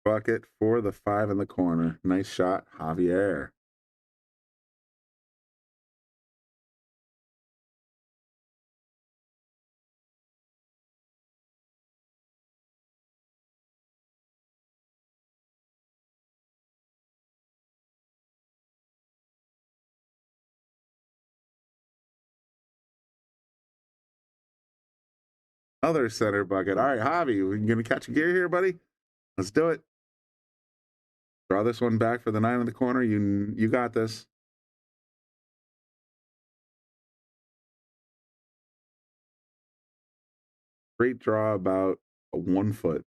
bucket for the 5 in the corner. Nice shot, Javier. Other center bucket. All right, Javi, we gonna catch a gear here, buddy? Let's do it. Draw this one back for the 9 in the corner. You got this. Great draw, about a 1 foot.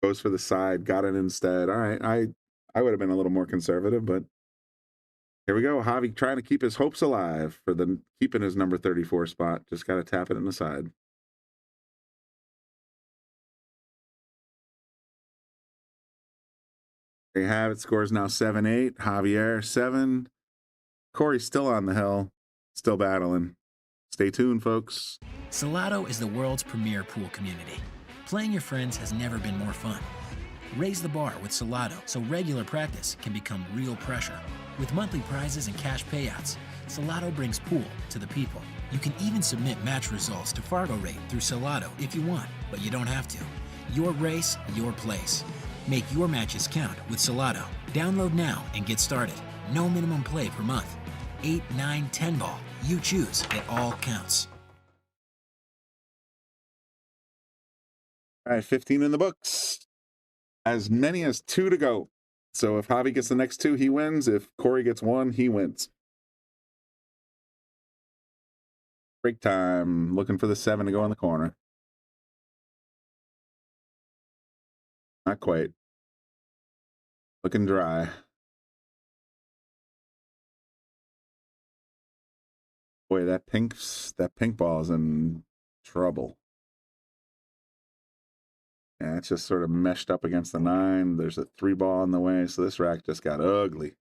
Goes for the side, got it instead. All right, I would have been a little more conservative, but here we go. Javi trying to keep his hopes alive for the keeping his number 34 spot. Just got to tap it in the side. There you have it. Scores now 7-8. Javier 7. Corey's still on the hill, still battling. Stay tuned, folks. Salotto is the world's premier pool community. Playing your friends has never been more fun. Raise the bar with Salotto so regular practice can become real pressure. With monthly prizes and cash payouts, Salotto brings pool to the people. You can even submit match results to Fargo Rate through Salotto if you want, but you don't have to. Your race, your place. Make your matches count with Salotto. Download now and get started. No minimum play per month. 8, 9, 10 ball. You choose. It all counts. All right, 15 in the books. As many as 2 to go. So if Javi gets the next 2, he wins. If Corey gets 1, he wins. Break time. Looking for the 7 to go in the corner. Not quite. Looking dry. Boy, that pink ball is in trouble. Yeah, it's just sort of meshed up against the 9. There's a 3 ball in the way, so this rack just got ugly.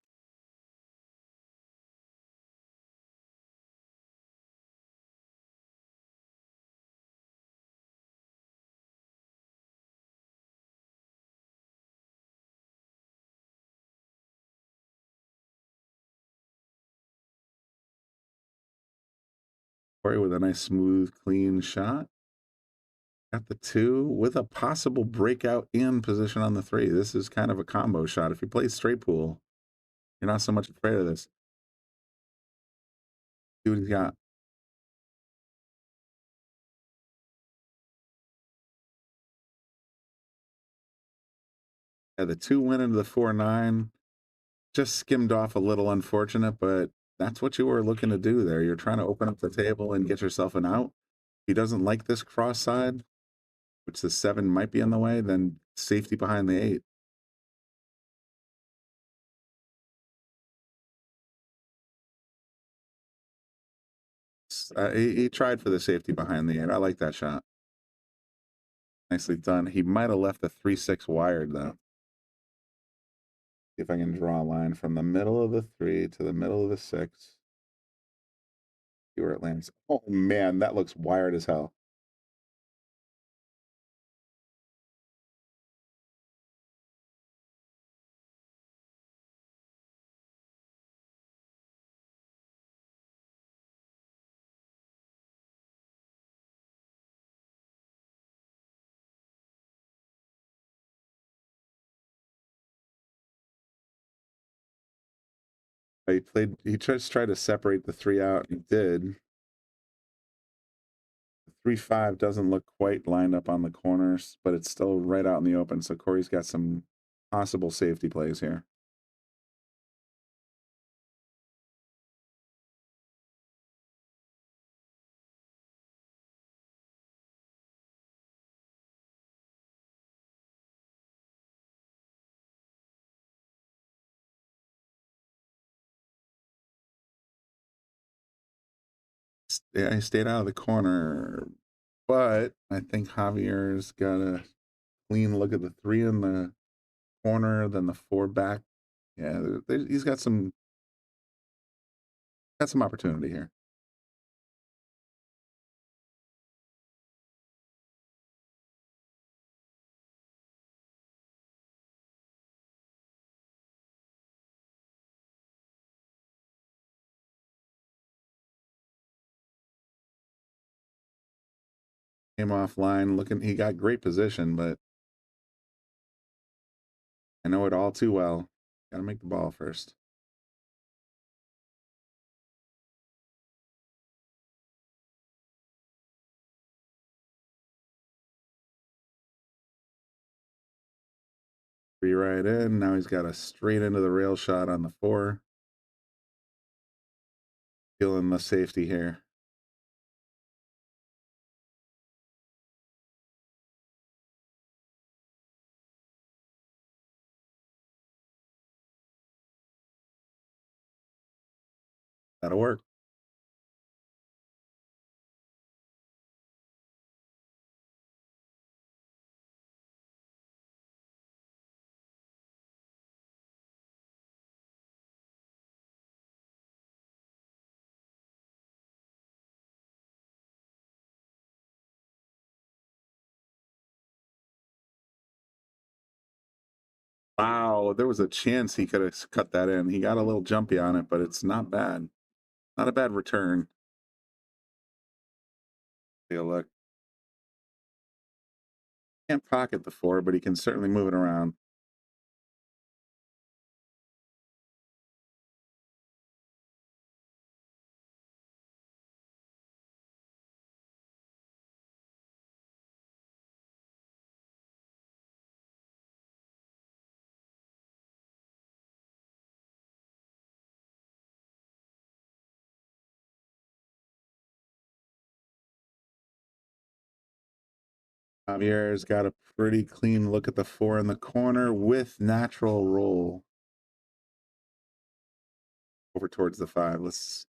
Corey with a nice, smooth, clean shot. Got the 2 with a possible breakout in position on the 3. This is kind of a combo shot. If you play straight pool, you're not so much afraid of this. See what he's got. Yeah, the 2 went into the 4-9. Just skimmed off a little unfortunate, but that's what you were looking to do there. You're trying to open up the table and get yourself an out. If he doesn't like this cross side, which the 7 might be in the way, then safety behind the 8. He tried for the safety behind the 8. I like that shot. Nicely done. He might have left the 3-6 wired, though. See if I can draw a line from the middle of the 3 to the middle of the 6. See where it lands. Oh, man, that looks wired as hell. He just tried to separate the 3 out. He did. The 3-5 doesn't look quite lined up on the corners, but it's still right out in the open. So Corey's got some possible safety plays here. Yeah, he stayed out of the corner, but I think Javier's got a clean look at the 3 in the corner, then the 4 back. Yeah, he's got some opportunity here. Came offline looking, he got great position, but I know it all too well. Got to make the ball first. Three right in. Now he's got a straight into the rail shot on the 4. Feeling the safety here. That'll work. Wow, there was a chance he could have cut that in. He got a little jumpy on it, but it's not bad. Not a bad return. Take a look. Can't pocket the 4, but he can certainly move it around. Javier's got a pretty clean look at the 4 in the corner with natural roll. Over towards the 5. Let's.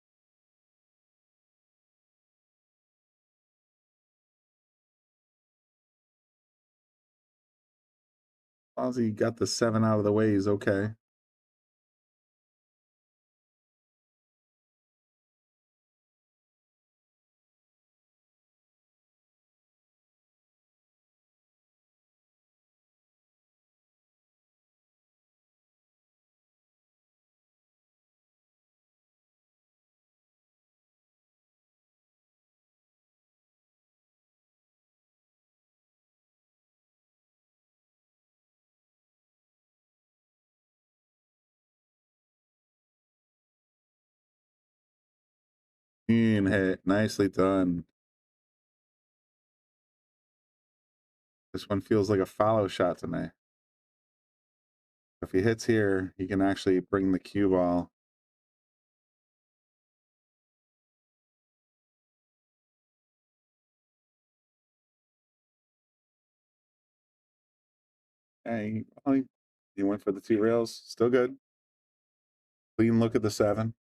As long as he got the 7 out of the way, he's okay. Clean hit. Nicely done. This one feels like a follow shot to me. If he hits here, he can actually bring the cue ball. Hey, he went for the 2 rails. Still good. Clean look at the 7.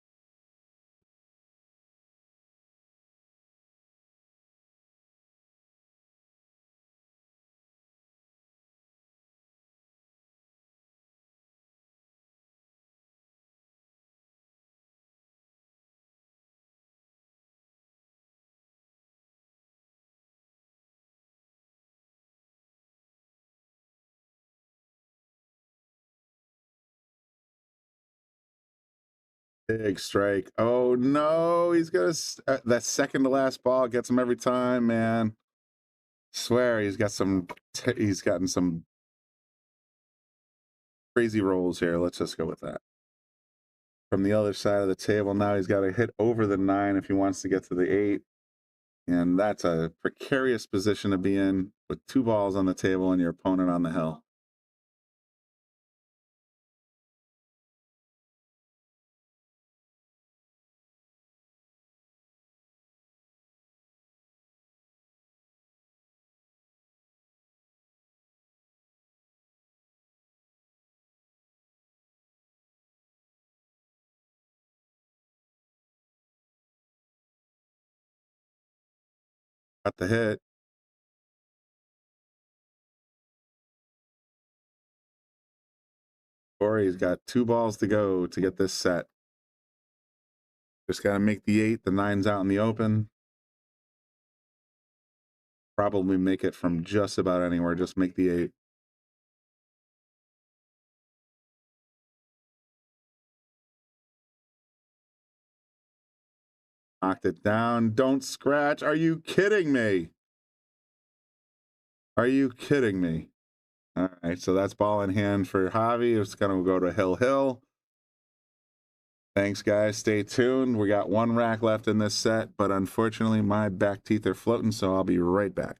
Big strike. Oh no, he's gonna that second to last ball gets him every time, man. Swear he's got he's gotten some crazy rolls here. Let's just go with that. From the other side of the table, now he's got to hit over the 9 if he wants to get to the 8. And that's a precarious position to be in with 2 balls on the table and your opponent on the hill. Got the hit. Corey's got 2 balls to go to get this set. Just got to make the 8. The 9's out in the open. Probably make it from just about anywhere. Just make the 8. Knocked it down. Don't scratch. Are you kidding me? Are you kidding me? All right, so that's ball in hand for Javi. It's going to go to Hill Hill. Thanks, guys. Stay tuned. We got one rack left in this set, but unfortunately my back teeth are floating, so I'll be right back.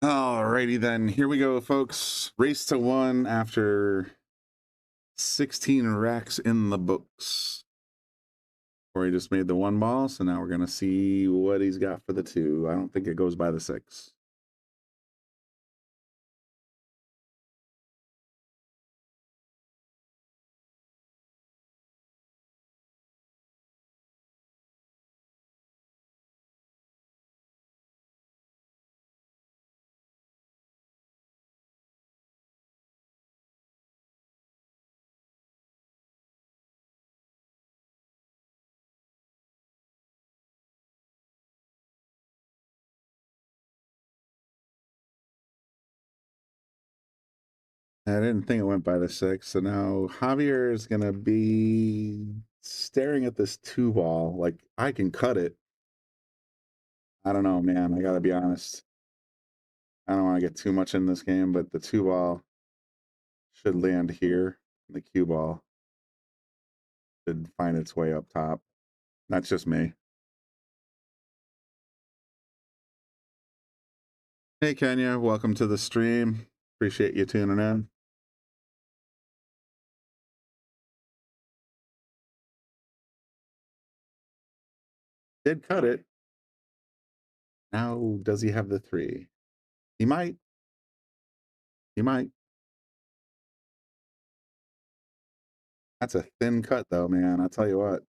Alrighty then, here we go, folks. Race to one after 16 racks in the books. Corey just made the one ball, so now we're gonna see what he's got for the two. I don't think it goes by the 6. I didn't think it went by the 6, so now Javier is gonna be staring at this 2 ball. Like, I can cut it. I don't know, man. I gotta be honest. I don't want to get too much in this game, but the 2 ball should land here. The cue ball should find its way up top. That's just me. Hey, Kenya. Welcome to the stream. Appreciate you tuning in. Did cut it. Now, does he have the 3? He might. He might. That's a thin cut, though, man. I'll tell you what.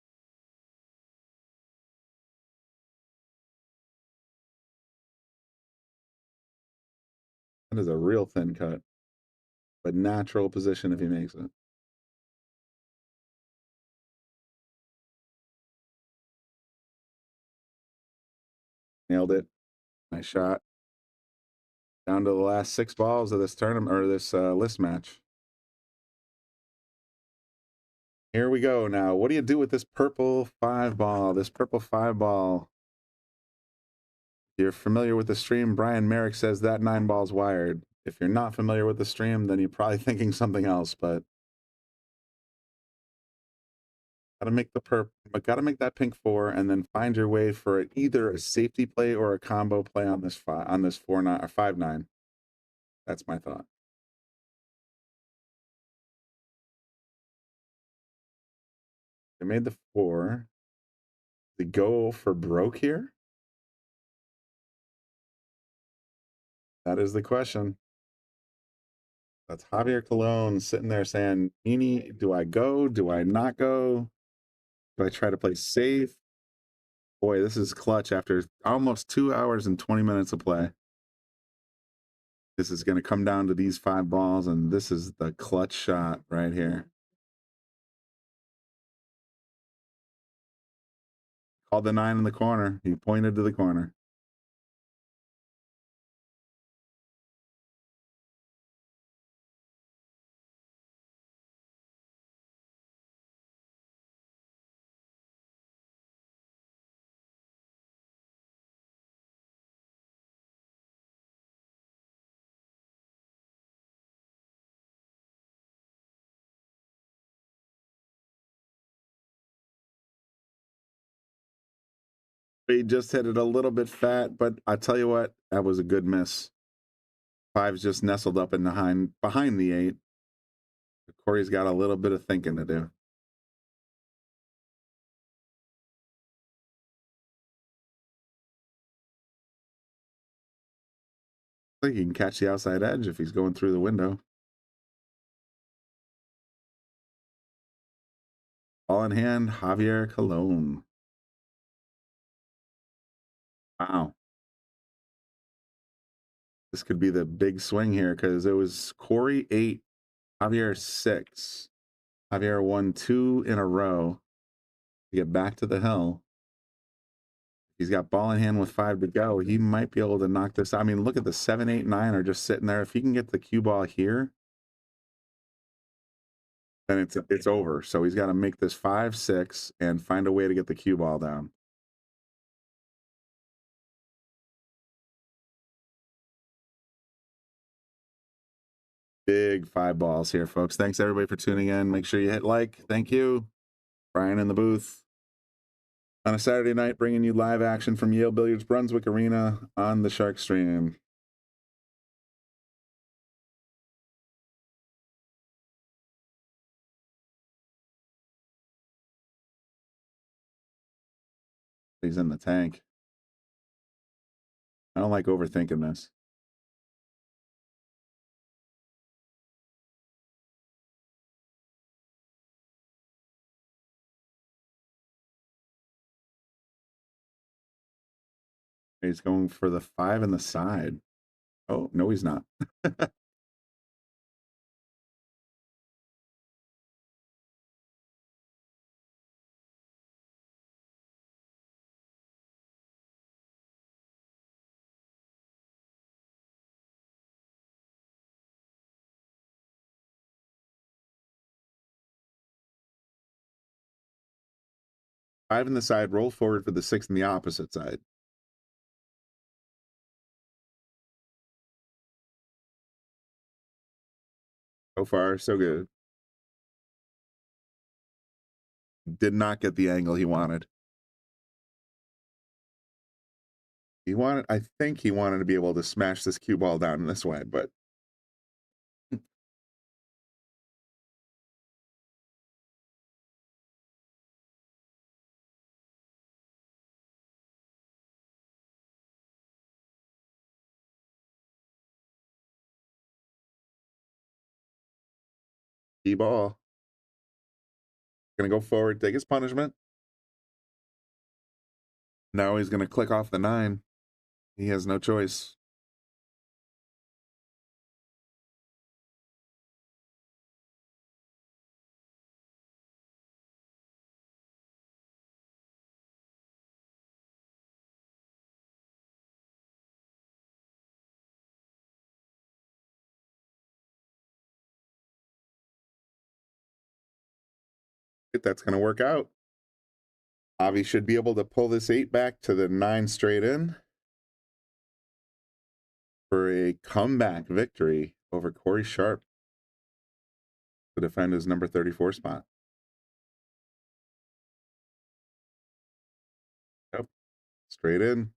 That is a real thin cut, but natural position if he makes it. Nailed it. Nice shot. Down to the last 6 balls of this tournament, or this list match. Here we go now. What do you do with this purple 5 ball? This purple 5 ball. If you're familiar with the stream, Brian Merrick says that 9 ball's wired. If you're not familiar with the stream, then you're probably thinking something else, but gotta make the but gotta make that pink 4 and then find your way for either a safety play or a combo play on this 4-9 or 5-9. That's my thought. They made the 4. They go for broke here. That is the question. That's Javier Colon sitting there saying, Meanie, do I go? Do I not go? Do I try to play safe? Boy, this is clutch after almost 2 hours and 20 minutes of play. This is going to come down to these 5 balls, and this is the clutch shot right here. Called the 9 in the corner. He pointed to the corner. He just hit it a little bit fat, but I tell you what, that was a good miss. 5's just nestled up in behind the 8. Corey's got a little bit of thinking to do. I think he can catch the outside edge if he's going through the window. Ball in hand, Javier Colon. Wow. This could be the big swing here because it was Corey 8, Javier 6. Javier won 2 in a row to get back to the hill. He's got ball in hand with 5 to go. He might be able to knock this out. I mean, look at the 7, 8, 9 are just sitting there. If he can get the cue ball here, then it's over. So he's got to make this 5, 6 and find a way to get the cue ball down. Big 5 balls here, folks. Thanks everybody for tuning in. Make sure you hit like. Thank you. Brian in the booth. On a Saturday night, bringing you live action from Yale Billiards Brunswick Arena on the Shark Stream. He's in the tank. I don't like overthinking this. He's going for the 5 in the side. Oh, no, he's not. Five in the side, roll forward for the 6 in the opposite side. So far, so good. Did not get the angle he wanted. I think he wanted to be able to smash this cue ball down this way, but key ball. Gonna go forward, take his punishment. Now he's gonna click off the 9. He has no choice. That's going to work out. Javi should be able to pull this 8 back to the 9 straight in for a comeback victory over Corey Sharpe to defend his number 34 spot. Yep. Straight in.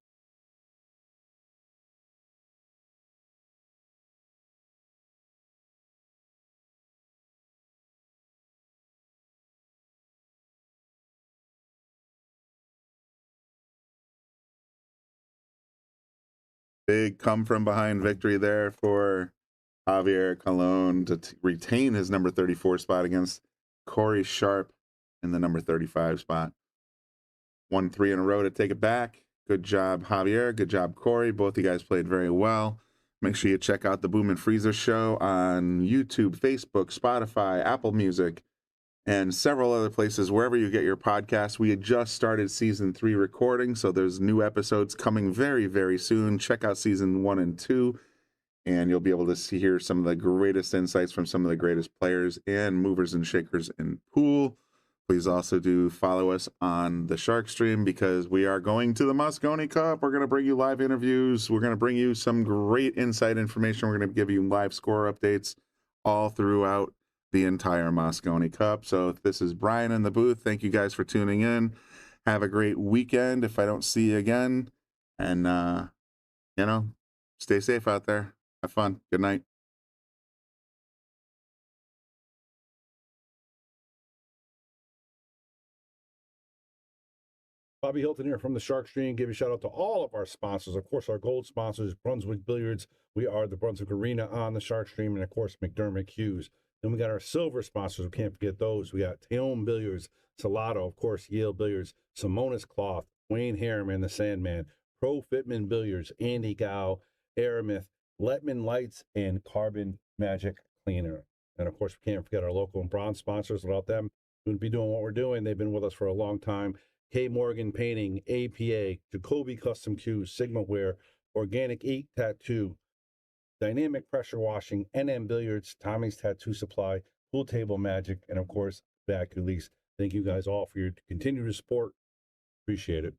Big come from behind victory there for Javier Colon to retain his number 34 spot against Corey Sharpe in the number 35 spot. 1-3 in a row to take it back. Good job, Javier. Good job, Corey. Both of you guys played very well. Make sure you check out the Boom and Freezer Show on YouTube, Facebook, Spotify, Apple Music, and several other places, wherever you get your podcasts. We had just started season 3 recording, so there's new episodes coming very, very soon. Check out season 1 and 2, and you'll be able to hear some of the greatest insights from some of the greatest players and movers and shakers in pool. Please also do follow us on the Shark Stream, because we are going to the Moscone Cup. We're going to bring you live interviews. We're going to bring you some great inside information. We're going to give you live score updates all throughout the entire Moscone Cup. So this is Brian in the booth. Thank you guys for tuning in. Have a great weekend if I don't see you again. And, stay safe out there. Have fun. Good night. Bobby Hilton here from the Shark Stream. Give a shout out to all of our sponsors. Of course, our gold sponsors, Brunswick Billiards. We are the Brunswick Arena on the Shark Stream, and of course, McDermott Cues. Then we got our silver sponsors. We can't forget those. We got Taom Billiards, Salotto, of course, Yale Billiards, Simonis Cloth, Wayne Harriman, the Sandman, Pro Fitman Billiards, Andy Gow, Aramith, Letman Lights, and Carbon Magic Cleaner. And of course, we can't forget our local and bronze sponsors. Without them, we wouldn't be doing what we're doing. They've been with us for a long time. K. Morgan Painting, APA, Jacoby Custom Cues, Sigma Wear, Organic Ink Tattoo, Dynamic Pressure Washing, NM Billiards, Tommy's Tattoo Supply, Pool Table Magic, and of course, Vacuum Lease. Thank you guys all for your continued support. Appreciate it.